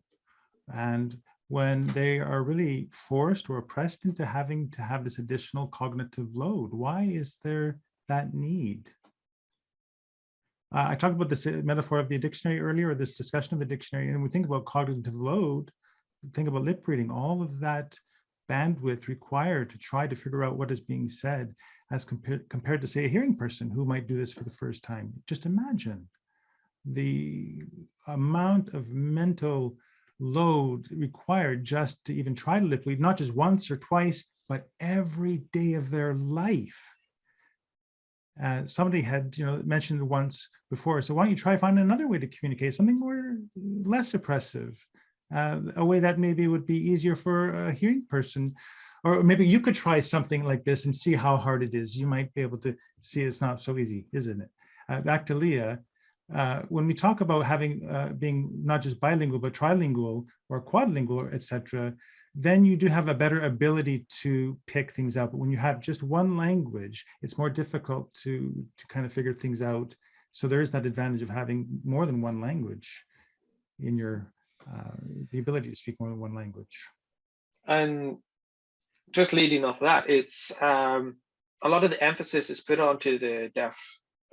and when they are really forced or pressed into having to have this additional cognitive load, why is there that need? I talked about this metaphor of the dictionary earlier, or this discussion of the dictionary, and we think about cognitive load, think about lip reading, all of that bandwidth required to try to figure out what is being said as compared to, say, a hearing person who might do this for the first time. Just imagine the amount of mental load required just to even try to lip read, not just once or twice, but every day of their life. Somebody had mentioned once before, so why don't you try finding another way to communicate, something less oppressive, a way that maybe would be easier for a hearing person. Or maybe you could try something like this and see how hard it is. You might be able to see it's not so easy, isn't it? Back to Leah, when we talk about having being not just bilingual, but trilingual or quadlingual, etc., then you do have a better ability to pick things out. But when you have just one language, it's more difficult to kind of figure things out. So there is that advantage of having more than one language in your, the ability to speak more than one language. And just leading off that, it's a lot of the emphasis is put onto the deaf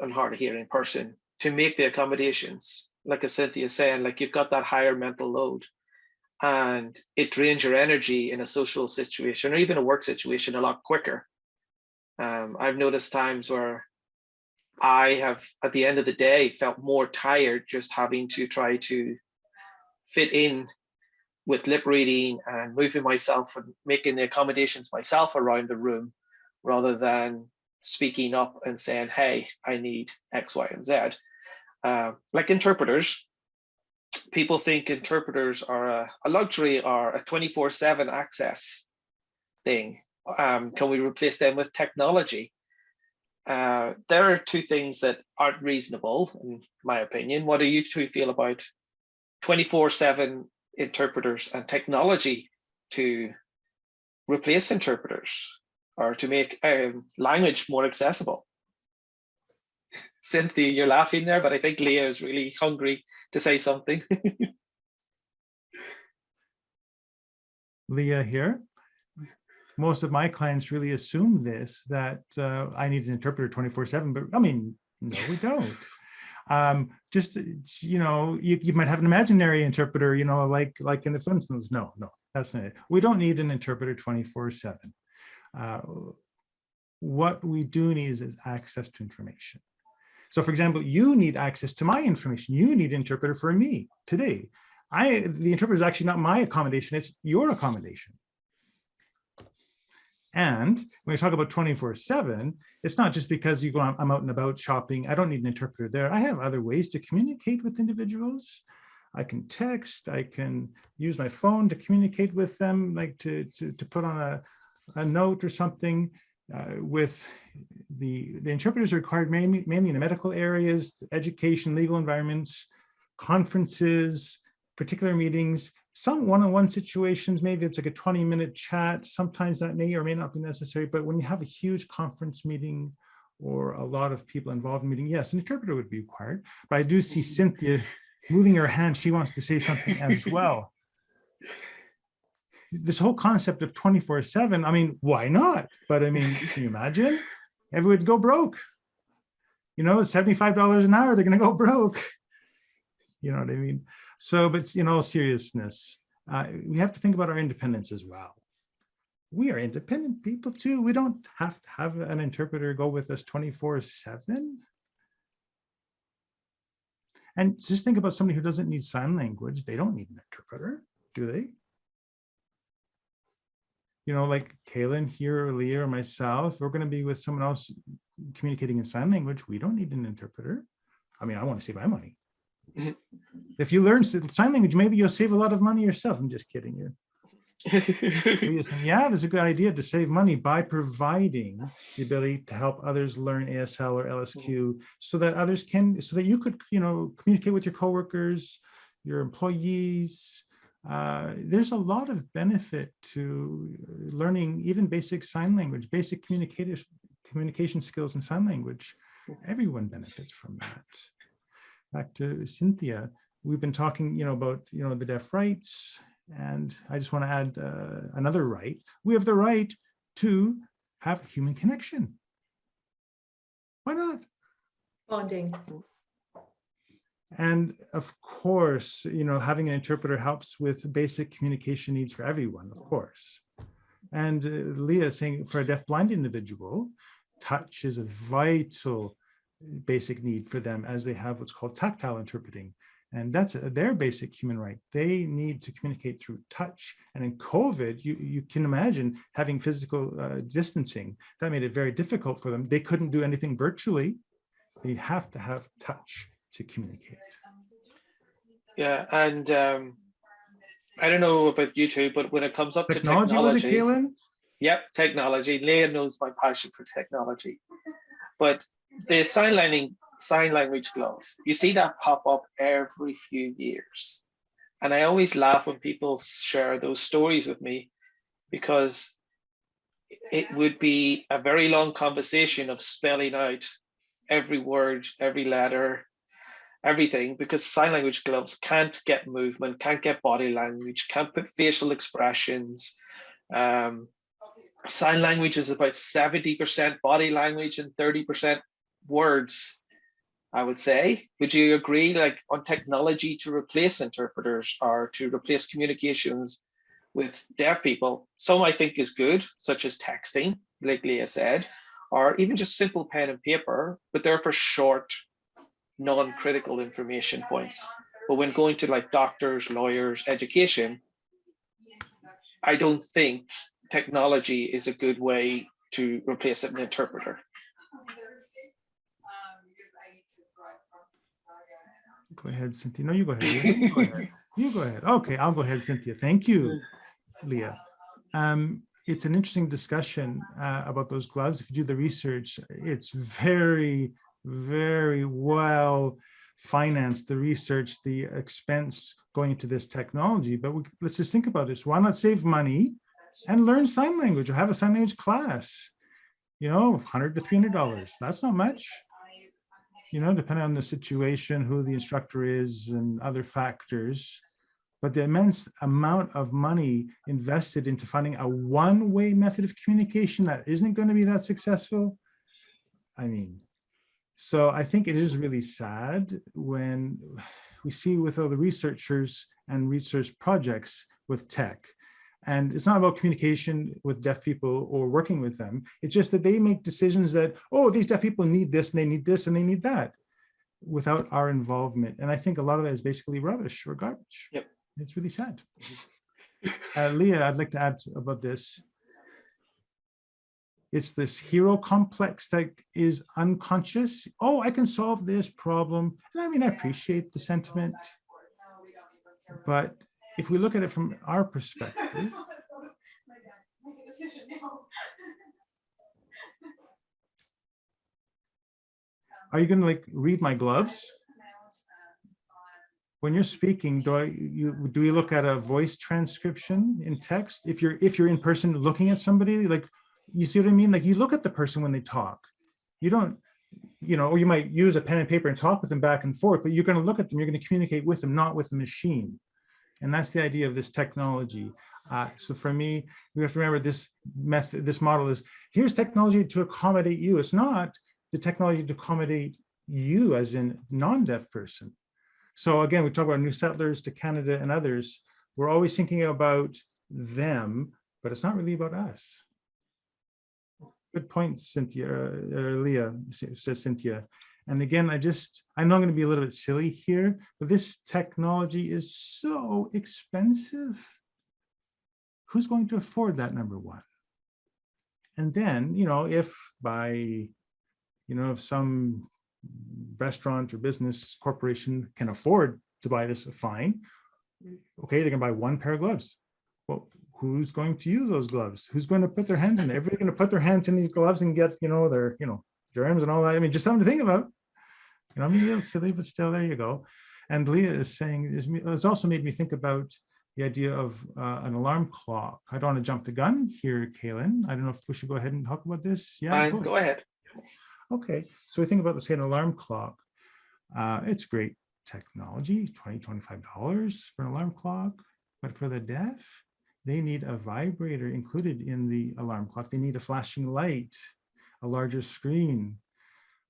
and hard of hearing person to make the accommodations. Like as Cynthia saying, like you've got that higher mental load and it drains your energy in a social situation or even a work situation a lot quicker. I've noticed times where I have, at the end of the day, felt more tired just having to try to fit in with lip reading and moving myself and making the accommodations myself around the room rather than speaking up and saying, hey, I need X, Y, and Z. Like interpreters, people think interpreters are a luxury or a 24/7 access thing. Can we replace them with technology? There are two things that aren't reasonable, in my opinion. What do you two feel about 24/7 interpreters and technology to replace interpreters or to make language more accessible? Cynthia, you're laughing there, but I think Leah is really hungry to say something. Leah here. Most of my clients really assume this, that I need an interpreter 24/7, but I mean, no, we don't. Just, you might have an imaginary interpreter, like in the Flintstones. No, that's not it. We don't need an interpreter 24/7. What we do need is access to information. So for example, you need access to my information. You need an interpreter for me today. The interpreter is actually not my accommodation, it's your accommodation. And when we talk about 24/7, it's not just because you go, I'm out and about shopping, I don't need an interpreter there. I have other ways to communicate with individuals. I can text, I can use my phone to communicate with them, like to put on a note or something. With the interpreters are required mainly in the medical areas, education, legal environments, conferences, particular meetings, some one-on-one situations. Maybe it's like a 20-minute chat. Sometimes that may or may not be necessary, but when you have a huge conference meeting or a lot of people involved in the meeting, yes, an interpreter would be required. But I do see Cynthia moving her hand. She wants to say something as well. this whole concept of 24/7, I mean, why not? But I mean, can you imagine? Everyone would go broke. You know, $75 an hour, they're going to go broke. You know what I mean? So, but in all seriousness, we have to think about our independence as well. We are independent people too. We don't have to have an interpreter go with us 24/7. And just think about somebody who doesn't need sign language. They don't need an interpreter, do they? You know, like Kaylin here, or Leah, or myself, we're going to be with someone else communicating in sign language. We don't need an interpreter. I mean, I want to save my money. If you learn sign language, maybe you'll save a lot of money yourself. I'm just kidding you. Yeah, there's a good idea to save money by providing the ability to help others learn ASL or LSQ, so that others can, so that you could, you know, communicate with your coworkers, your employees. There's a lot of benefit to learning even basic sign language, basic communication skills in sign language. Everyone benefits from that. Back to Cynthia, we've been talking, you know, about, you know, the deaf rights, and I just want to add another right. We have the right to have human connection. Why not? Bonding. And of course, you know, having an interpreter helps with basic communication needs for everyone, of course. And Leah is saying for a deaf-blind individual, touch is a vital basic need for them, as they have what's called tactile interpreting. And that's their basic human right. They need to communicate through touch. And in COVID, you can imagine having physical distancing. That made it very difficult for them. They couldn't do anything virtually. They have to have touch to communicate. Yeah, and I don't know about you two, but when it comes up Technology, to was it, technology, Kaylin? yep, technology. Leah knows my passion for technology, but the sign language gloves, you see that pop up every few years, and I always laugh when people share those stories with me, because it would be a very long conversation of spelling out every word, every letter, everything, because sign language gloves can't get movement, can't get body language, can't put facial expressions. Sign language is about 70% body language and 30% words, I would say. Would you agree, like, on technology to replace interpreters or to replace communications with deaf people? Some I think is good, such as texting, like Leah said, or even just simple pen and paper, but they're for short, non-critical information points. But when going to like doctors, lawyers, education, I don't think technology is a good way to replace an interpreter. Go ahead, Cynthia. No, you go ahead. Leah. You go ahead. You go ahead. Okay, I'll go ahead, Cynthia. Thank you, Leah. It's an interesting discussion about those gloves. If you do the research, it's very, very well financed, the research, the expense going into this technology. But let's just think about this. Why not save money and learn sign language or have a sign language class? You know, $100 to $300. That's not much. You know, depending on the situation, who the instructor is and other factors. But the immense amount of money invested into finding a one-way method of communication that isn't going to be that successful. I mean, so I think it is really sad when we see with all the researchers and research projects with tech. And it's not about communication with deaf people or working with them. It's just that they make decisions that, oh, these deaf people need this and they need this and they need that, without our involvement. And I think a lot of that is basically rubbish or garbage. Yep. It's really sad. Leah, I'd like to add about this. It's this hero complex that is unconscious. Oh, I can solve this problem. And I mean, I appreciate the sentiment. But if we look at it from our perspective, are you going to like read my gloves? When you're speaking, do we look at a voice transcription in text? If you're in person looking at somebody, like, you see what I mean? Like, you look at the person when they talk. You don't, you know, or you might use a pen and paper and talk with them back and forth, but you're going to look at them, you're going to communicate with them, not with the machine. And that's the idea of this technology. So for me, we have to remember this method, this model is, here's technology to accommodate you. It's not the technology to accommodate you as in non-deaf person. So again, we talk about new settlers to Canada and others. We're always thinking about them, but it's not really about us. Good point, Cynthia, Leah, says Cynthia. And again, I know I'm going to be a little bit silly here, but this technology is so expensive. Who's going to afford that, number one? And then, if by, if some restaurant or business corporation can afford to buy this, fine. Okay, they're going to buy one pair of gloves. Well, who's going to use those gloves? Who's going to put their hands in there? Everybody's going to put their hands in these gloves and get, their, germs and all that. I mean, just something to think about. I mean, a little silly, but still, there you go. And Leah is saying, it's also made me think about the idea of an alarm clock. I don't want to jump the gun here, Kaylin. I don't know if we should go ahead and talk about this. Yeah, go ahead. Okay, so we think about, let's say, an alarm clock. It's great technology, $20, $25 for an alarm clock. But for the deaf, they need a vibrator included in the alarm clock. They need a flashing light, a larger screen,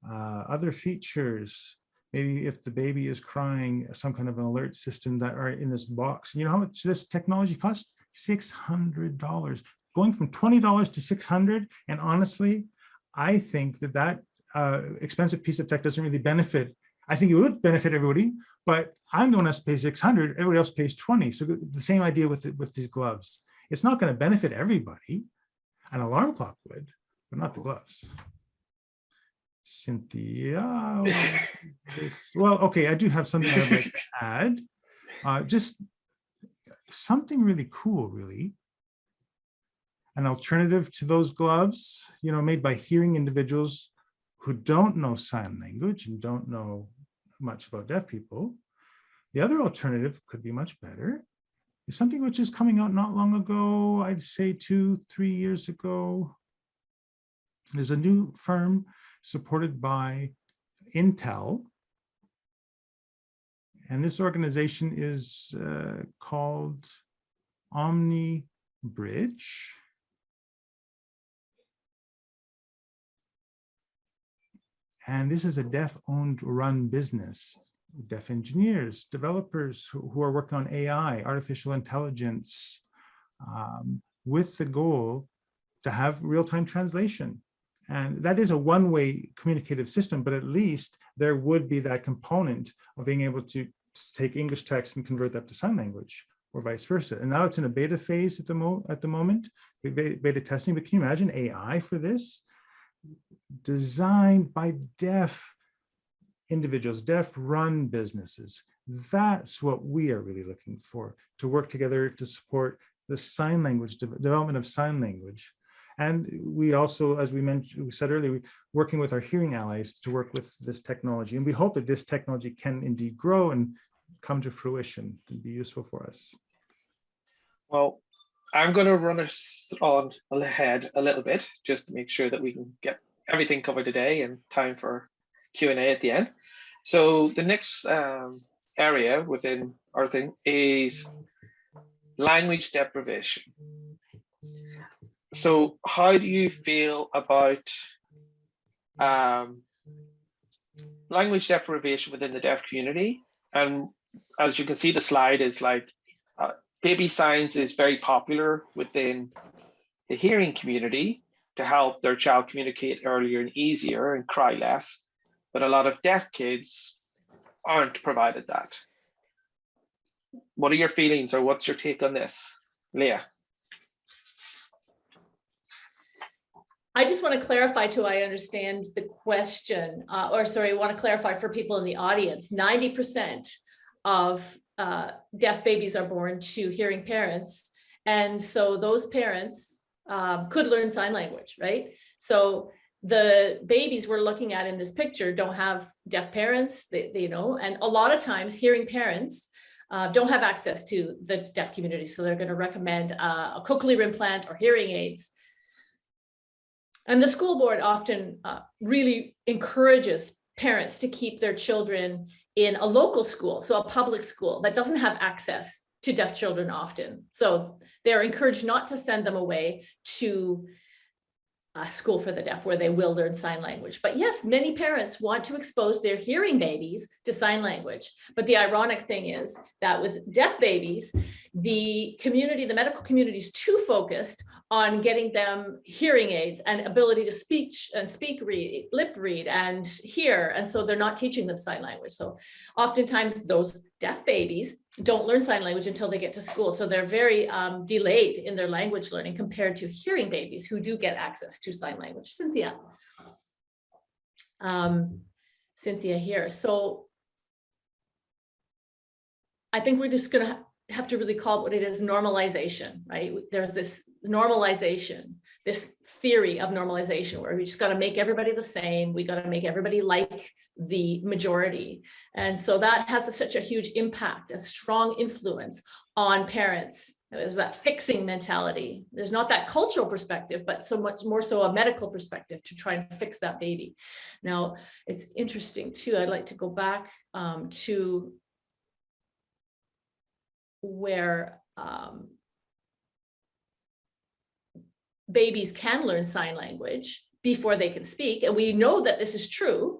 other features. Maybe if the baby is crying, some kind of an alert system that are in this box. You know how much this technology costs? $600. Going from $20 to $600. And honestly, I think that expensive piece of tech doesn't really benefit. I think it would benefit everybody, but I'm the one that pays $600. Everybody else pays $20. So the same idea with these gloves. It's not going to benefit everybody. An alarm clock would, but not the gloves. Cynthia, well, okay, I do have something I'd like to add. Just something really cool, really. An alternative to those gloves, made by hearing individuals who don't know sign language and don't know much about deaf people. The other alternative could be much better. It's something which is coming out not long ago, I'd say 2-3 years ago. There's a new firm supported by Intel. And this organization is called Omni Bridge. And this is a deaf-owned run business. Deaf engineers, developers who are working on AI, artificial intelligence, with the goal to have real-time translation. And that is a one-way communicative system, but at least there would be that component of being able to take English text and convert that to sign language, or vice versa. And now it's in a beta phase at the moment, beta testing. But can you imagine AI for this? Designed by deaf individuals, deaf-run businesses. That's what we are really looking for, to work together to support the sign language, development of sign language. And we also, as we said earlier, working with our hearing allies to work with this technology. And we hope that this technology can indeed grow and come to fruition and be useful for us. Well, I'm going to run us on ahead a little bit, just to make sure that we can get everything covered today and time for Q&A at the end. So the next area within our thing is language deprivation. So how do you feel about language deprivation within the deaf community? And as you can see, the slide is like baby signs is very popular within the hearing community to help their child communicate earlier and easier and cry less. But a lot of deaf kids aren't provided that. What are your feelings, or what's your take on this, Leah? I just want to clarify too, I understand the question, want to clarify for people in the audience, 90% of deaf babies are born to hearing parents. And so those parents could learn sign language, right? So the babies we're looking at in this picture don't have deaf parents, and a lot of times hearing parents don't have access to the deaf community. So they're going to recommend a cochlear implant or hearing aids. And the school board often really encourages parents to keep their children in a local school, so a public school that doesn't have access to deaf children often. So they're encouraged not to send them away to a school for the deaf where they will learn sign language. But yes, many parents want to expose their hearing babies to sign language. But the ironic thing is that with deaf babies, the community, the medical community is too focused on getting them hearing aids and ability to read, lip read and hear. And so they're not teaching them sign language. So oftentimes those deaf babies don't learn sign language until they get to school. So they're very delayed in their language learning compared to hearing babies who do get access to sign language. Cynthia. Cynthia here. So I think we're just gonna have to really call it what it is, normalization, right? There's this normalization, this theory of normalization where we just got to make everybody the same. We got to make everybody like the majority. And so that has such a huge impact, a strong influence on parents. There's that fixing mentality. There's not that cultural perspective, but so much more so a medical perspective to try and fix that baby. Now, it's interesting too. I'd like to go back to where babies can learn sign language before they can speak. And we know that this is true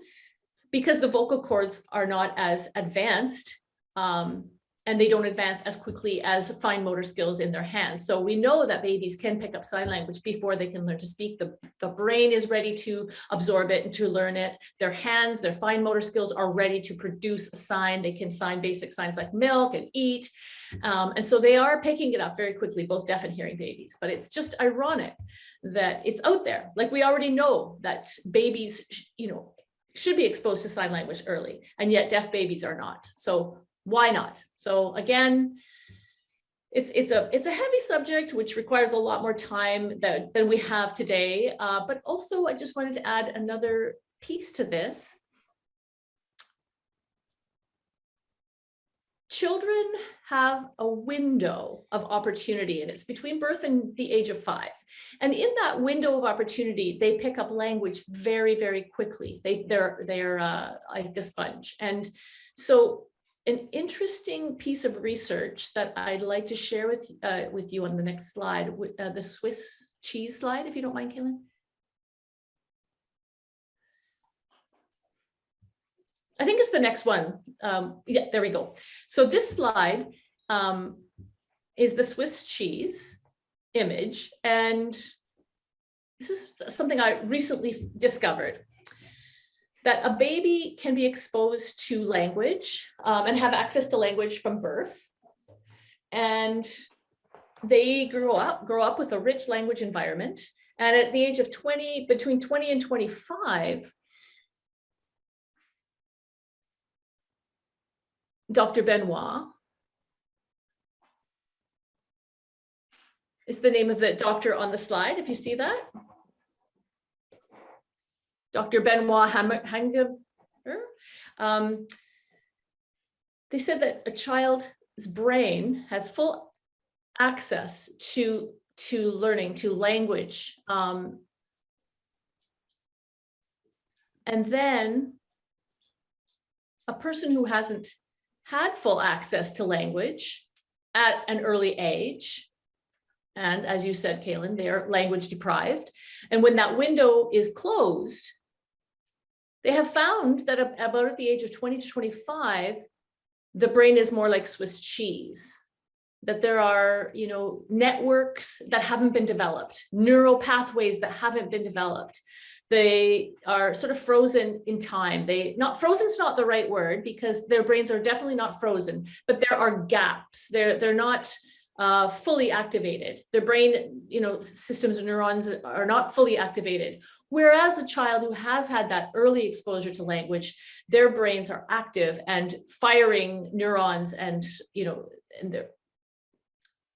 because the vocal cords are not as advanced and they don't advance as quickly as fine motor skills in their hands. So we know that babies can pick up sign language before they can learn to speak. The brain is ready to absorb it and to learn it. Their hands, their fine motor skills are ready to produce a sign. They can sign basic signs like milk and eat. And so they are picking it up very quickly, both deaf and hearing babies. But it's just ironic that it's out there. Like we already know that babies, should be exposed to sign language early, and yet deaf babies are not. So why not? So again, it's a heavy subject, which requires a lot more time than we have today. But also, I just wanted to add another piece to this. Children have a window of opportunity, and it's between birth and the age of 5. And in that window of opportunity, they pick up language very, very quickly. They're like a sponge. And so an interesting piece of research that I'd like to share with you on the next slide, the Swiss cheese slide, if you don't mind, Kaylin. I think it's the next one. Yeah, there we go. So this slide is the Swiss cheese image. And this is something I recently discovered, that a baby can be exposed to language and have access to language from birth. And they grow up with a rich language environment. And at the age of 20, between 20 and 25, Dr. Benoit is the name of the doctor on the slide, if you see that. Dr. Benoit Hanger. They said that a child's brain has full access to learning, to language. And then a person who hasn't had full access to language at an early age, and as you said, Kaylin, they are language deprived. And when that window is closed, they have found that about at the age of 20 to 25, the brain is more like Swiss cheese, that there are, networks that haven't been developed, neural pathways that haven't been developed. They are sort of frozen in time. Frozen is not the right word, because their brains are definitely not frozen, but there are gaps. They're not fully activated. Their brain, systems and neurons are not fully activated. Whereas a child who has had that early exposure to language, their brains are active and firing neurons, and their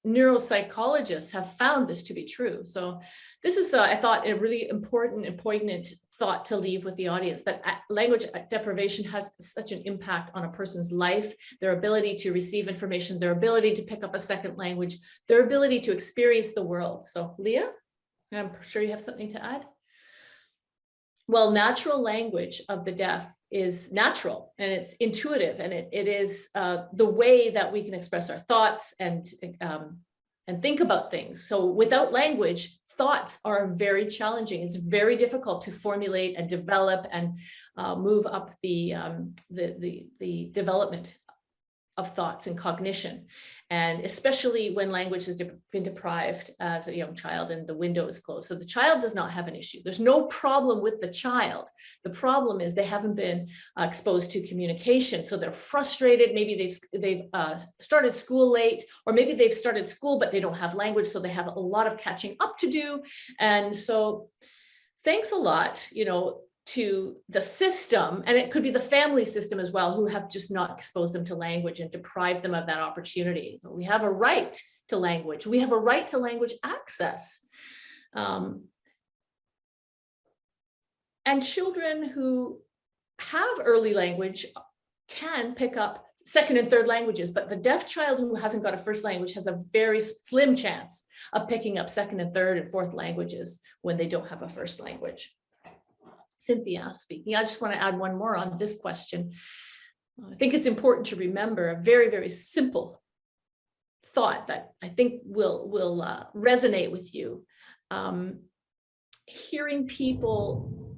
neuropsychologists have found this to be true. So this is, I thought, a really important and poignant thought to leave with the audience, that language deprivation has such an impact on a person's life, their ability to receive information, their ability to pick up a second language, their ability to experience the world. So Leah, I'm sure you have something to add. Well, natural language of the deaf is natural and it's intuitive, and it is the way that we can express our thoughts and think about things. So without language, thoughts are very challenging. It's very difficult to formulate and develop and move up the development of thoughts and cognition. And especially when language has been deprived as a young child and the window is closed. So the child does not have an issue. There's no problem with the child. The problem is they haven't been exposed to communication. So they're frustrated. Maybe they've started school late, or maybe they've started school, but they don't have language. So they have a lot of catching up to do. And so thanks a lot, to the system, and it could be the family system as well, who have just not exposed them to language and deprived them of that opportunity. We have a right to language. We have a right to language access. And children who have early language can pick up second and third languages, but the deaf child who hasn't got a first language has a very slim chance of picking up second and third and fourth languages when they don't have a first language. Cynthia speaking. I just want to add one more on this question. I think it's important to remember a very, very simple thought that I think will resonate with you. Hearing people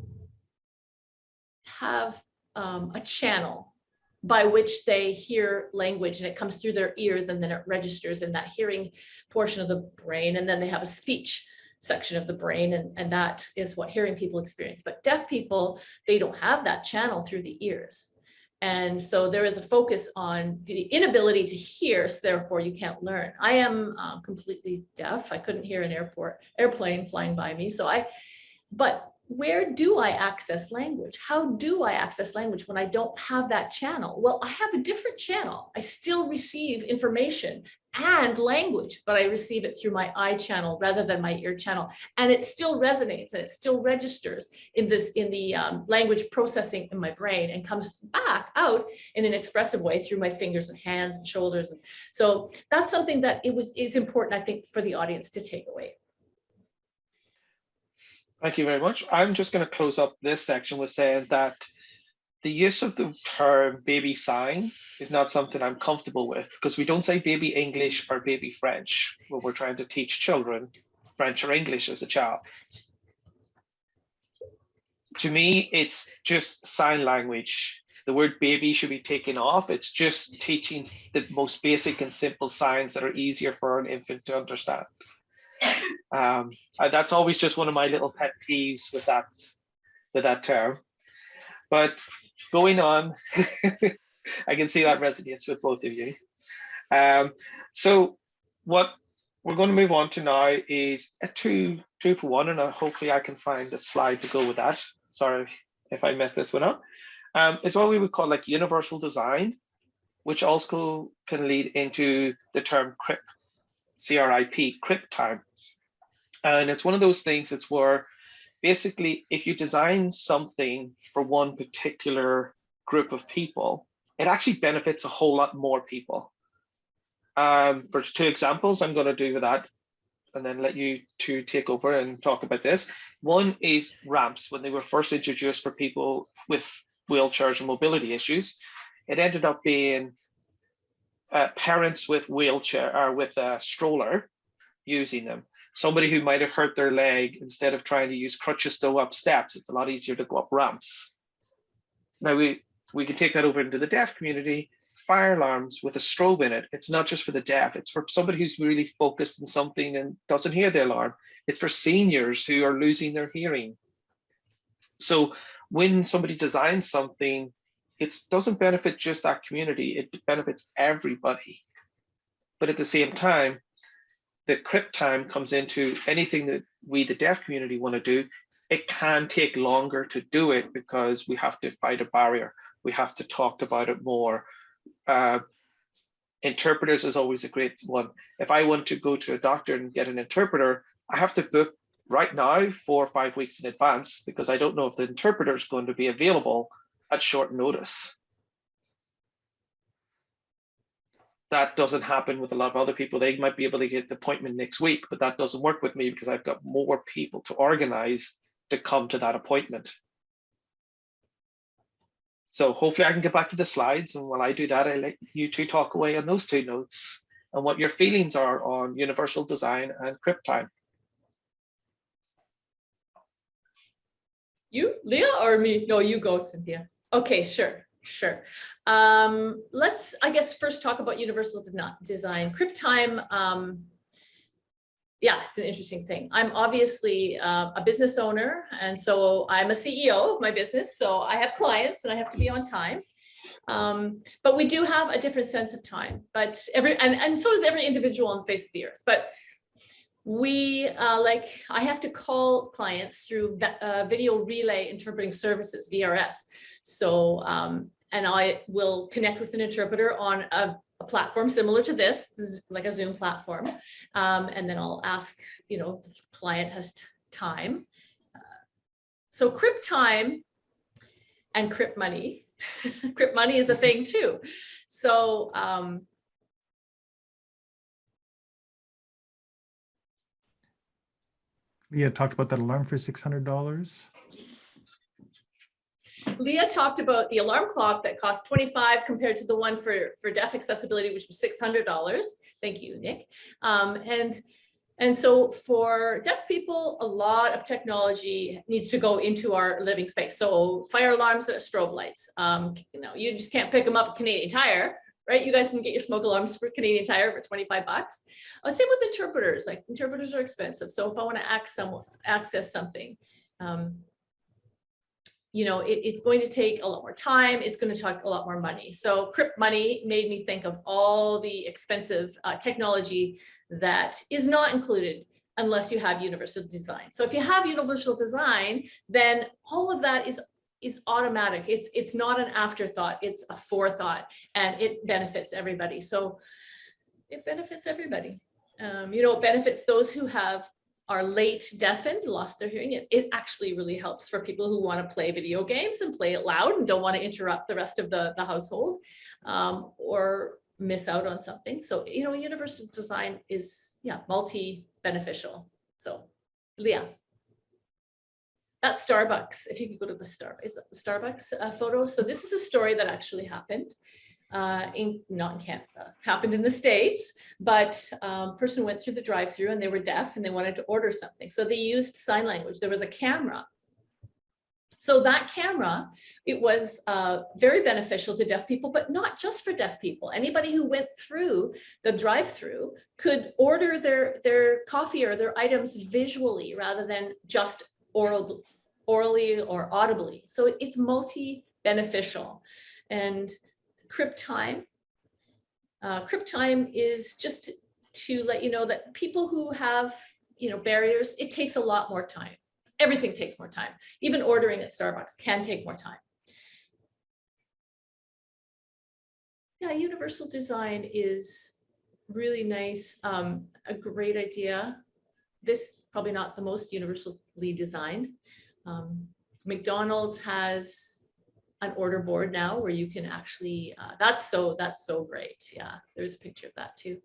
have a channel by which they hear language, and it comes through their ears, and then it registers in that hearing portion of the brain, and then they have a speech section of the brain, and that is what hearing people experience. But deaf people, they don't have that channel through the ears. And so there is a focus on the inability to hear, so therefore you can't learn. I am completely deaf. I couldn't hear an airplane flying by me. But where do I access language? How do I access language when I don't have that channel? Well, I have a different channel. I still receive information and language, but I receive it through my eye channel rather than my ear channel. And it still resonates and it still registers in the language processing in my brain, and comes back out in an expressive way through my fingers and hands and shoulders. And so that's something that is important, I think, for the audience to take away. Thank you very much. I'm just going to close up this section with saying that the use of the term baby sign is not something I'm comfortable with, because we don't say baby English or baby French when we're trying to teach children French or English as a child. To me, it's just sign language. The word baby should be taken off. It's just teaching the most basic and simple signs that are easier for an infant to understand. That's always just one of my little pet peeves with that term. But going on, I can see that resonates with both of you. So what we're going to move on to now is a two for one, and hopefully I can find a slide to go with that. Sorry if I messed this one up. It's what we would call like universal design, which also can lead into the term CRIP, C-R-I-P, CRIP time. And it's one of those things, it's where basically if you design something for one particular group of people, it actually benefits a whole lot more people. For two examples, I'm going to do with that and then let you two take over and talk about this. One is ramps. When they were first introduced for people with wheelchairs and mobility issues, it ended up being parents with wheelchair or with a stroller using them. Somebody who might have hurt their leg, instead of trying to use crutches to go up steps, it's a lot easier to go up ramps. Now we can take that over into the deaf community. Fire alarms with a strobe in it. It's not just for the deaf, it's for somebody who's really focused on something and doesn't hear the alarm. It's for seniors who are losing their hearing. So when somebody designs something, it doesn't benefit just that community, it benefits everybody. But at the same time, the CRIP time comes into anything that we, the deaf community, want to do. It can take longer to do it because we have to fight a barrier. We have to talk about it more. Interpreters is always a great one. If I want to go to a doctor and get an interpreter, I have to book right now 4 or 5 weeks in advance, because I don't know if the interpreter is going to be available at short notice. That doesn't happen with a lot of other people. They might be able to get the appointment next week, but that doesn't work with me because I've got more people to organize to come to that appointment. So hopefully I can get back to the slides, and while I do that, I let you two talk away on those two notes and what your feelings are on universal design and crypt time. You, Leah, or me? No, you go, Cynthia. Okay, sure. Let's, I guess, first talk about universal design. Crypt time, yeah, it's an interesting thing. I'm obviously a business owner, and so I'm a CEO of my business, so I have clients and I have to be on time. But we do have a different sense of time, but and so does every individual on the face of the earth. But we I have to call clients through video relay interpreting services, VRS. So and I will connect with an interpreter on a platform similar to this is like a Zoom platform, and then I'll ask, you know, if the client has time. So crypt time and crypt money. Crypt money is a thing too. So Leah talked about that alarm for $600. Leah talked about the alarm clock that cost $25 compared to the one for deaf accessibility, which was $600. Thank you, Nick. And so for deaf people, a lot of technology needs to go into our living space. So fire alarms and strobe lights. You know, you just can't pick them up at Canadian Tire, right? You guys can get your smoke alarms for Canadian Tire for $25. Same with interpreters. Like interpreters are expensive. So if I want to access something, you know, it's going to take a lot more time. It's going to take a lot more money. So crypt money made me think of all the expensive technology that is not included unless you have universal design. So if you have universal design, then all of that is automatic. It's not an afterthought. It's a forethought, and it benefits everybody. So it benefits everybody. You know, it benefits those who are late deafened, lost their hearing. It actually really helps for people who want to play video games and play it loud and don't want to interrupt the rest of the household, or miss out on something. So, you know, universal design is, yeah, multi-beneficial. So, Leah. That's Starbucks. If you could go to the Starbucks photo. So this is a story that actually happened. Not in Canada, happened in the States, but person went through the drive-through and they were deaf and they wanted to order something. So they used sign language. There was a camera. So that camera, it was very beneficial to deaf people, but not just for deaf people. Anybody who went through the drive-through could order their coffee or their items visually rather than just orally or audibly. So it's multi-beneficial. And crypt time is just to let you know that people who have, you know, barriers, it takes a lot more time. Everything takes more time. Even ordering at Starbucks can take more time. Yeah, universal design is really nice, a great idea. This is probably not the most universally designed. McDonald's has an order board now where you can actually, that's so great. Yeah, there's a picture of that too.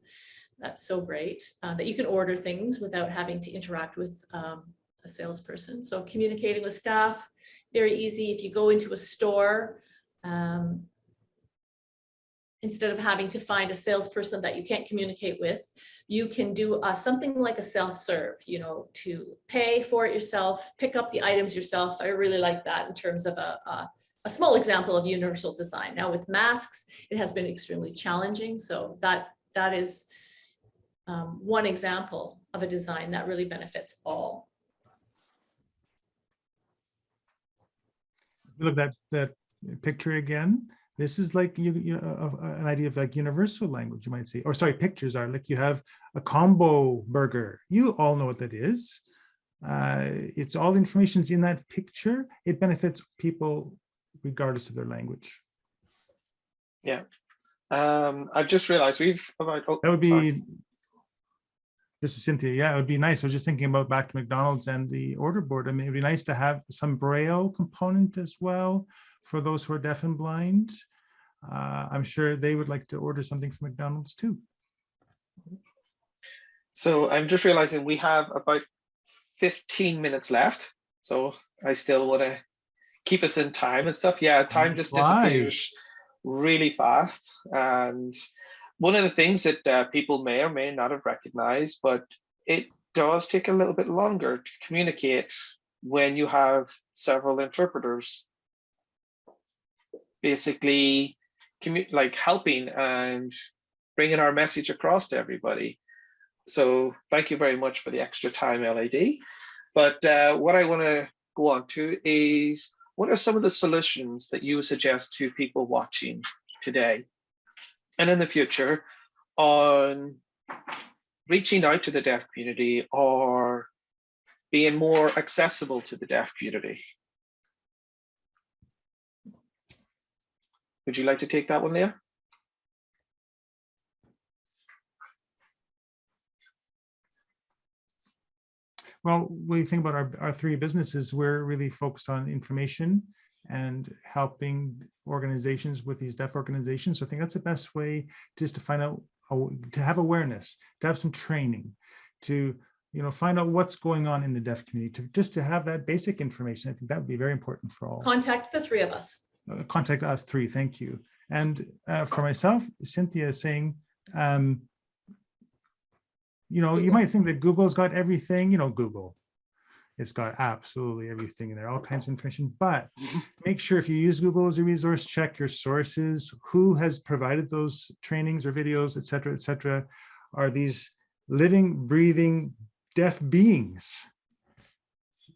That's so great that you can order things without having to interact with a salesperson. So communicating with staff, very easy. If you go into a store, instead of having to find a salesperson that you can't communicate with, you can do something like a self-serve, you know, to pay for it yourself, pick up the items yourself. I really like that in terms of a small example of universal design. Now with masks, it has been extremely challenging. So that is one example of a design that really benefits all. Look at that picture again. This is like an idea of like universal language, you might say, or sorry, pictures are like you have a combo burger. You all know what that is. It's all the information's in that picture. It benefits people regardless of their language. Yeah. I've just realized we've about, that would be, sorry. This is Cynthia. Yeah, it would be nice. I was just thinking about back to McDonald's and the order board. I mean, it'd be nice to have some Braille component as well for those who are deaf and blind. I'm sure they would like to order something from McDonald's too. So I'm just realizing we have about 15 minutes left. So I still want to keep us in time and stuff. Yeah, time just disappears really fast. And one of the things that people may or may not have recognized, but it does take a little bit longer to communicate when you have several interpreters basically like helping and bringing our message across to everybody. So thank you very much for the extra time, LAD. But what I want to go on to is, what are some of the solutions that you suggest to people watching today and in the future on reaching out to the deaf community or being more accessible to the deaf community? Would you like to take that one, Leah? Well, when you think about our three businesses, we're really focused on information and helping organizations with these deaf organizations. So I think that's the best way, just to find out, to have awareness, to have some training, to find out what's going on in the deaf community, just to have that basic information. I think that would be very important for all. Contact the three of us. Contact us three, thank you. And for myself, Cynthia is saying, you might think that Google's got everything, Google. It's got absolutely everything in there, all kinds of information, but make sure if you use Google as a resource, check your sources, who has provided those trainings or videos, et cetera, et cetera. Are these living, breathing, deaf beings?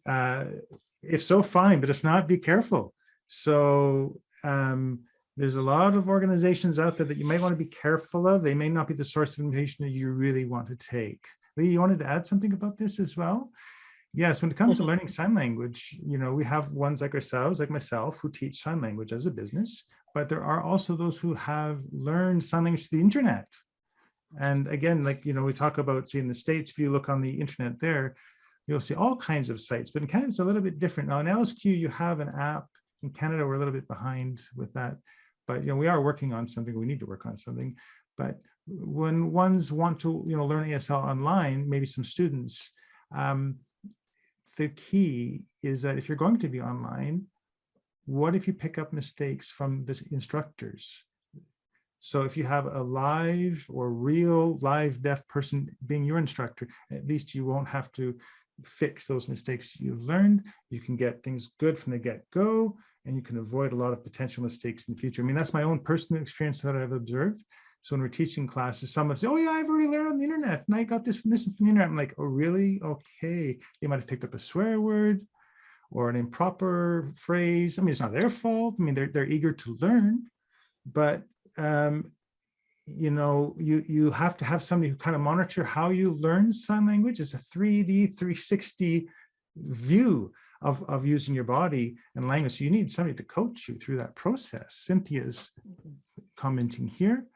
If so, fine, but if not, be careful. So there's a lot of organizations out there that you might want to be careful of. They may not be the source of information that you really want to take. Lee, you wanted to add something about this as well? Yes, when it comes to learning sign language, we have ones like ourselves, like myself, who teach sign language as a business, but there are also those who have learned sign language through the internet. And again, like, we talk about, see, in the States, if you look on the internet there, you'll see all kinds of sites, but in Canada, it's a little bit different. Now in LSQ, you have an app. In Canada, we're a little bit behind with that, but we are working on something. We need to work on something. But when ones want to, learn ASL online, maybe some students, the key is that if you're going to be online, what if you pick up mistakes from the instructors? So if you have a live or real live deaf person being your instructor, at least you won't have to fix those mistakes you've learned. You can get things good from the get-go, and you can avoid a lot of potential mistakes in the future. I mean, that's my own personal experience that I've observed. So when we're teaching classes, someone says, oh yeah, I've already learned on the internet and I got this from the internet. I'm like, oh really? Okay. They might've picked up a swear word or an improper phrase. I mean, it's not their fault. I mean, they're eager to learn, but you have to have somebody who kind of monitor how you learn sign language. It's a 3D 360 view of using your body and language. So you need somebody to coach you through that process. Cynthia's commenting here.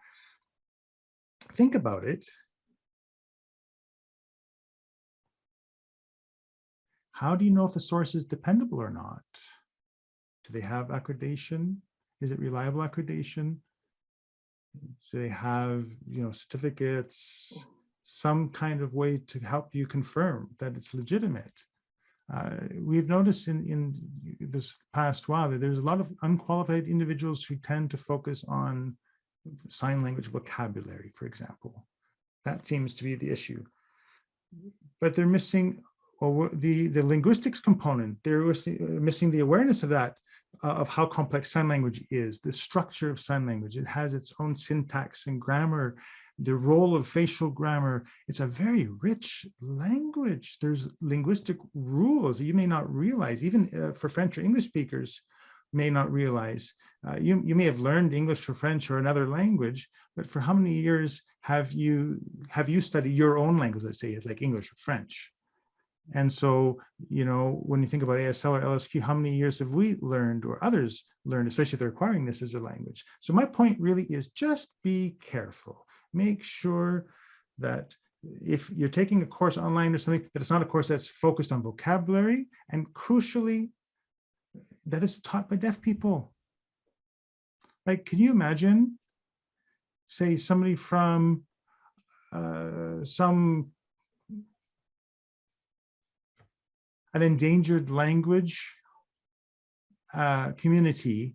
Think about it. How do you know if a source is dependable or not? Do they have accreditation? Is it reliable accreditation? Do they have, certificates, some kind of way to help you confirm that it's legitimate? We've noticed in this past while that there's a lot of unqualified individuals who tend to focus on sign language vocabulary, for example. That seems to be the issue. But they're missing the linguistics component. They're missing the awareness of that, of how complex sign language is, the structure of sign language. It has its own syntax and grammar, the role of facial grammar. It's a very rich language. There's linguistic rules that you may not realize, even for French or English speakers may not realize. You may have learned English or French or another language, but for how many years have you studied your own language, let's say, like English or French? And so, when you think about ASL or LSQ, how many years have we learned or others learned, especially if they're acquiring this as a language? So my point really is just be careful. Make sure that if you're taking a course online or something, that it's not a course that's focused on vocabulary, and crucially, that is taught by deaf people. Like, can you imagine, say, somebody from an endangered language community,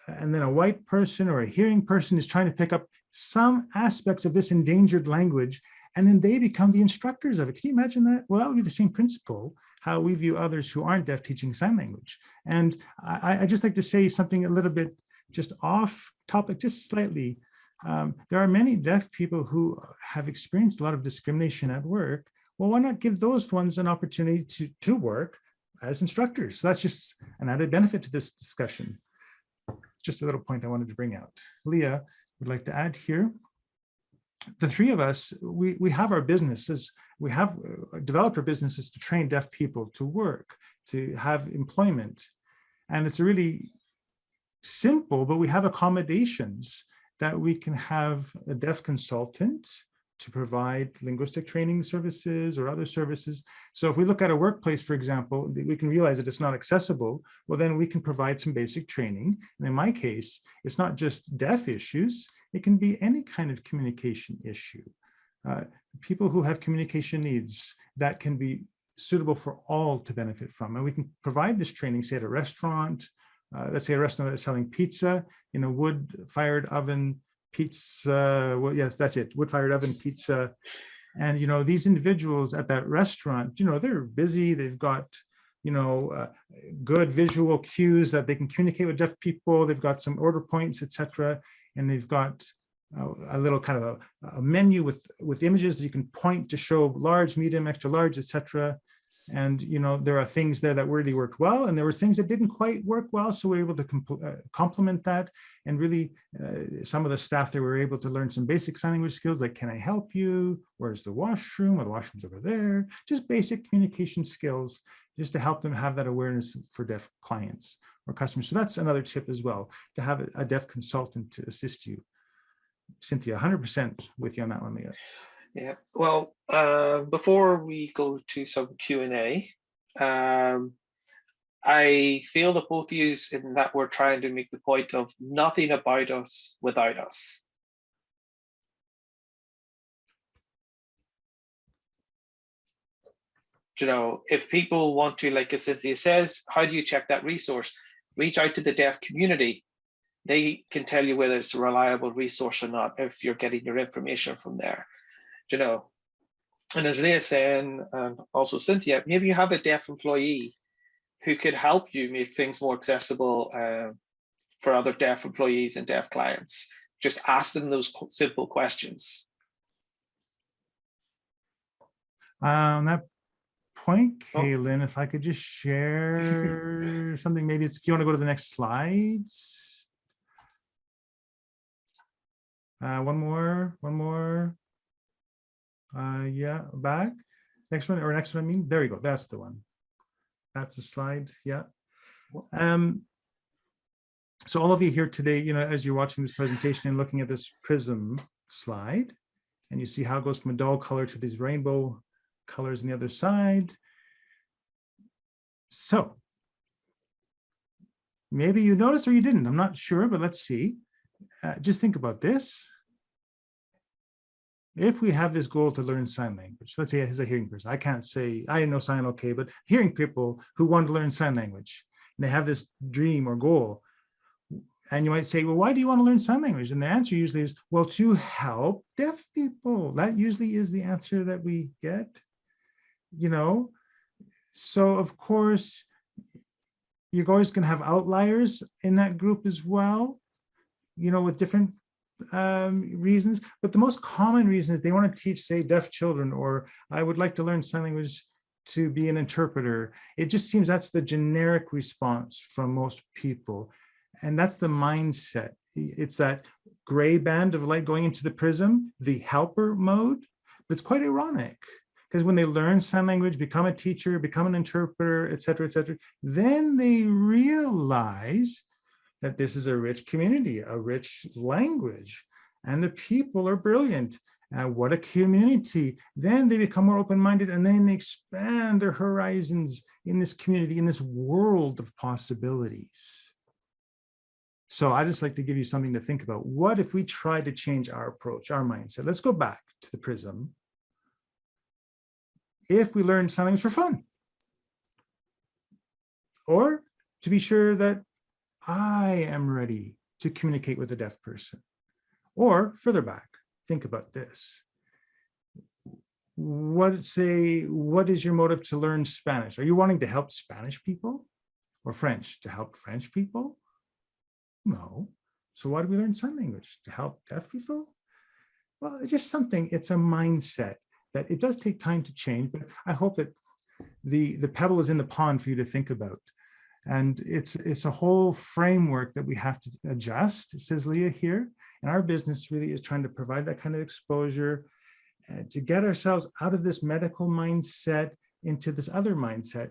and then a white person or a hearing person is trying to pick up some aspects of this endangered language, and then they become the instructors of it. Can you imagine that? Well, that would be the same principle, how we view others who aren't deaf teaching sign language. And I just like to say something a little bit just off topic, just slightly. There are many deaf people who have experienced a lot of discrimination at work. Well, why not give those ones an opportunity to work as instructors? So that's just an added benefit to this discussion. Just a little point I wanted to bring out. Leah would like to add here. The three of us, we have our businesses. We have developed our businesses to train deaf people to work, to have employment. And it's really simple, but we have accommodations that we can have a deaf consultant to provide linguistic training services or other services. So if we look at a workplace, for example, we can realize that it's not accessible. Well, then we can provide some basic training. And in my case, it's not just deaf issues. It can be any kind of communication issue. People who have communication needs that can be suitable for all to benefit from. And we can provide this training, say at a restaurant, let's say a restaurant that's selling pizza in a wood-fired oven pizza. Well, yes, that's it, wood-fired oven pizza. And, you know, these individuals at that restaurant, you know, they're busy. They've got, you know, good visual cues that they can communicate with deaf people. They've got some order points, etc. And they've got a little kind of a menu with images that you can point to show large, medium, extra large, etc. And, you know, there are things there that really worked well, and there were things that didn't quite work well. So we were able to complement that. And really, some of the staff, they were able to learn some basic sign language skills, like, can I help you? Where's the washroom? Well, the washroom's over there. Just basic communication skills, just to help them have that awareness for deaf clients or customers. So that's another tip as well, to have a deaf consultant to assist you. Cynthia, 100% with you on that one, Leah. Yeah, well, before we go to some Q&A, I feel that both of you in that we're trying to make the point of nothing about us without us. You know, if people want to, like as Cynthia says, how do you check that resource? Reach out to the deaf community. They can tell you whether it's a reliable resource or not if you're getting your information from there. You know, and as Leah's saying, and also Cynthia, maybe you have a deaf employee who could help you make things more accessible for other deaf employees and deaf clients. Just ask them those simple questions. On that point, Kaylin, if I could just share something, maybe it's, if you want to go to the next slides. One more. Yeah, back. Next one, or next one, I mean, there you go. That's the one. That's the slide. Yeah. So all of you here today, you know, as you're watching this presentation and looking at this prism slide, and you see how it goes from a dull color to these rainbow colors on the other side. So maybe you noticed or you didn't, I'm not sure, but let's see. Just think about this. If we have this goal to learn sign language, let's say as a hearing person, I can't say, I know sign okay, but hearing people who want to learn sign language, and they have this dream or goal, and you might say, well, why do you want to learn sign language? And the answer usually is, well, to help deaf people. That usually is the answer that we get, you know. So of course, you're always going to have outliers in that group as well, you know, with different reasons, but the most common reason is they want to teach, say, deaf children, or I would like to learn sign language to be an interpreter. It just seems that's the generic response from most people, and that's the mindset. It's that gray band of light going into the prism, the helper mode. But it's quite ironic, because when they learn sign language, become a teacher, become an interpreter, etc., then they realize that this is a rich community, a rich language, and the people are brilliant. And what a community. Then they become more open-minded, and then they expand their horizons in this community, in this world of possibilities. So I just like to give you something to think about. What if we try to change our approach, our mindset? Let's go back to the prism. If we learn sign language for fun, or to be sure that I am ready to communicate with a deaf person. Or further back, think about this. What is your motive to learn Spanish? Are you wanting to help Spanish people, or French to help French people? No. So why do we learn sign language? To help deaf people? Well, it's just something, it's a mindset that it does take time to change, but I hope that the pebble is in the pond for you to think about. And it's a whole framework that we have to adjust, says Leah here. And our business really is trying to provide that kind of exposure to get ourselves out of this medical mindset into this other mindset.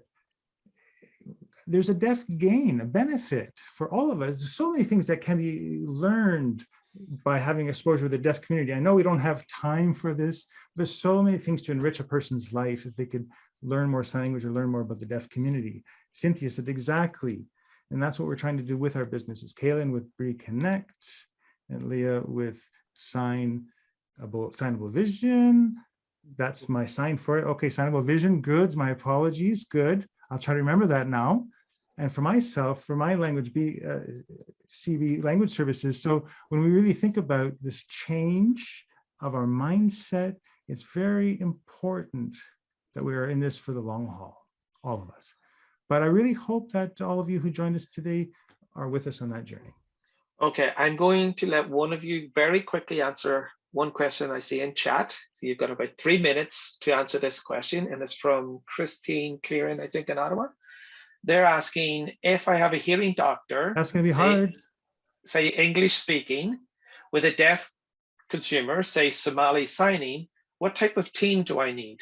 There's a deaf gain, a benefit for all of us. There's so many things that can be learned by having exposure with the deaf community. I know we don't have time for this. There's so many things to enrich a person's life if they could learn more sign language or learn more about the deaf community. Cynthia said exactly. And that's what we're trying to do with our businesses. Kaylin with Bree Connect and Leah with Signable Vision. That's my sign for it. Okay, Signable Vision, good. My apologies, good. I'll try to remember that now. And for myself, for my language, CB Language Services. So when we really think about this change of our mindset, it's very important that we are in this for the long haul, all of us. But I really hope that all of you who joined us today are with us on that journey. Okay, I'm going to let one of you very quickly answer one question I see in chat. So you've got about 3 minutes to answer this question, and it's from Christine Clearin, I think, in Ottawa. They're asking, if I have a hearing doctor, That's going to be hard. Say English speaking, with a deaf consumer, say Somali signing, what type of team do I need?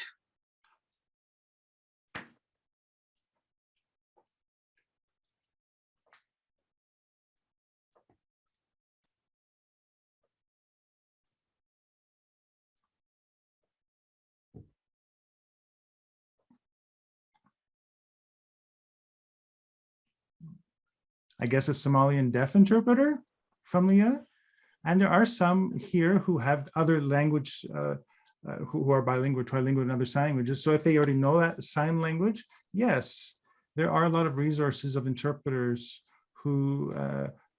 I guess a Somalian deaf interpreter from Leah. And there are some here who have other language, who are bilingual, trilingual in other sign languages. So if they already know that sign language, yes, there are a lot of resources of interpreters who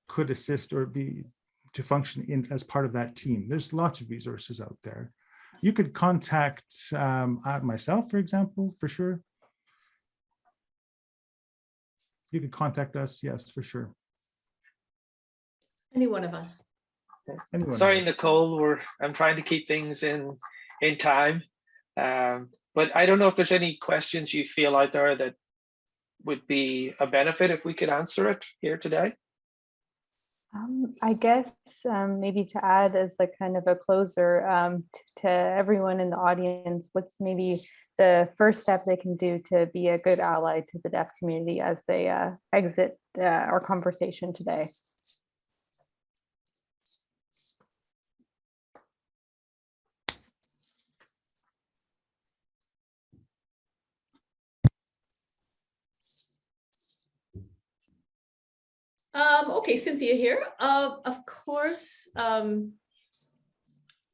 could assist or be to function in as part of that team. There's lots of resources out there. You could contact myself, for example, for sure. You could contact us, yes, for sure. Any one of us. Sorry, Nicole, I'm trying to keep things in time. But I don't know if there's any questions you feel out there that would be a benefit if we could answer it here today. I guess maybe to add as like kind of a closer to everyone in the audience, what's maybe the first step they can do to be a good ally to the deaf community as they exit our conversation today? Okay, Cynthia here. Of course,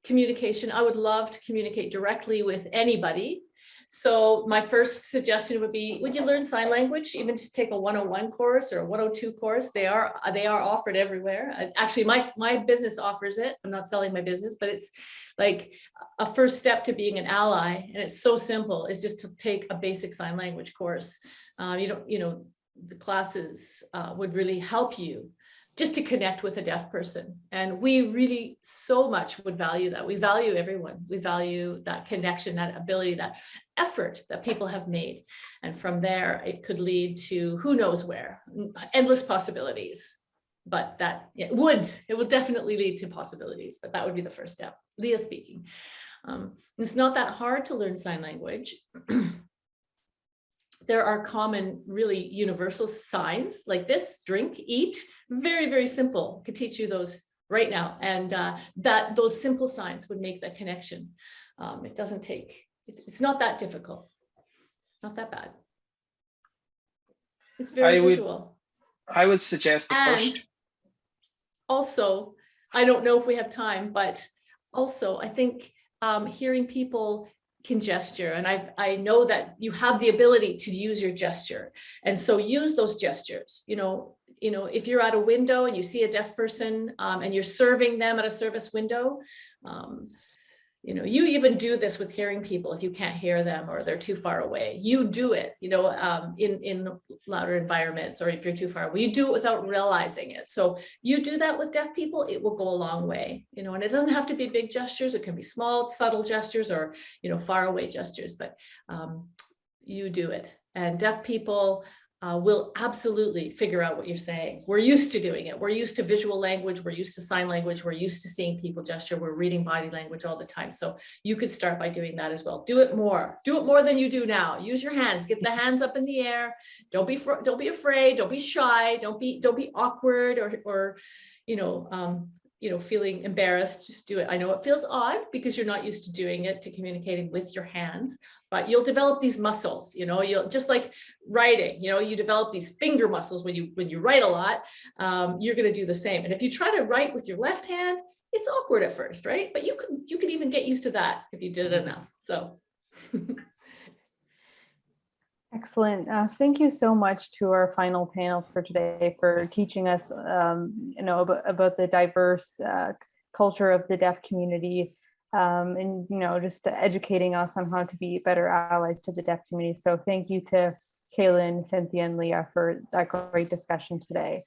communication. I would love to communicate directly with anybody. So my first suggestion would be, would you learn sign language, even to take a 101 course or a 102 course? They are offered everywhere. Actually, my business offers it. I'm not selling my business, but it's like a first step to being an ally. And it's so simple. It's just to take a basic sign language course. The classes would really help you just to connect with a deaf person. And we really so much would value that. We value everyone. We value that connection, that ability, that effort that people have made. And from there, it could lead to who knows where, endless possibilities. But it would definitely lead to possibilities, but that would be the first step. Leah speaking. It's not that hard to learn sign language. There are common, really universal signs like this: drink, eat. Very, very simple. Could teach you those right now. And those simple signs would make that connection. It doesn't take, it's not that difficult. Not that bad. It's very visual. I would suggest the first. Also, I don't know if we have time, but also I think hearing people can gesture, and I know that you have the ability to use your gesture, and so use those gestures. If you're at a window and you see a deaf person and you're serving them at a service window, you even do this with hearing people. If you can't hear them or they're too far away, you do it, in louder environments, or if you're too far away, you do it without realizing it. So you do that with deaf people, it will go a long way, and it doesn't have to be big gestures. It can be small, subtle gestures, or, far away gestures, but you do it. And deaf people will absolutely figure out what you're saying. We're used to doing it. We're used to visual language. We're used to sign language. We're used to seeing people gesture. We're reading body language all the time. So you could start by doing that as well. Do it more. Do it more than you do now. Use your hands. Get the hands up in the air. Don't be afraid. Don't be shy. Don't be awkward or feeling embarrassed. Just do it. I know it feels odd because you're not used to doing it, to communicating with your hands, but you'll develop these muscles. You'll, just like writing, you develop these finger muscles when you write a lot. You're going to do the same. And if you try to write with your left hand, it's awkward at first, right? But you could even get used to that if you did it enough. So. Excellent. Thank you so much to our final panel for today for teaching us, about the diverse culture of the deaf community, and just educating us on how to be better allies to the deaf community. So thank you to Kaylin, Cynthia, and Leah for that great discussion today.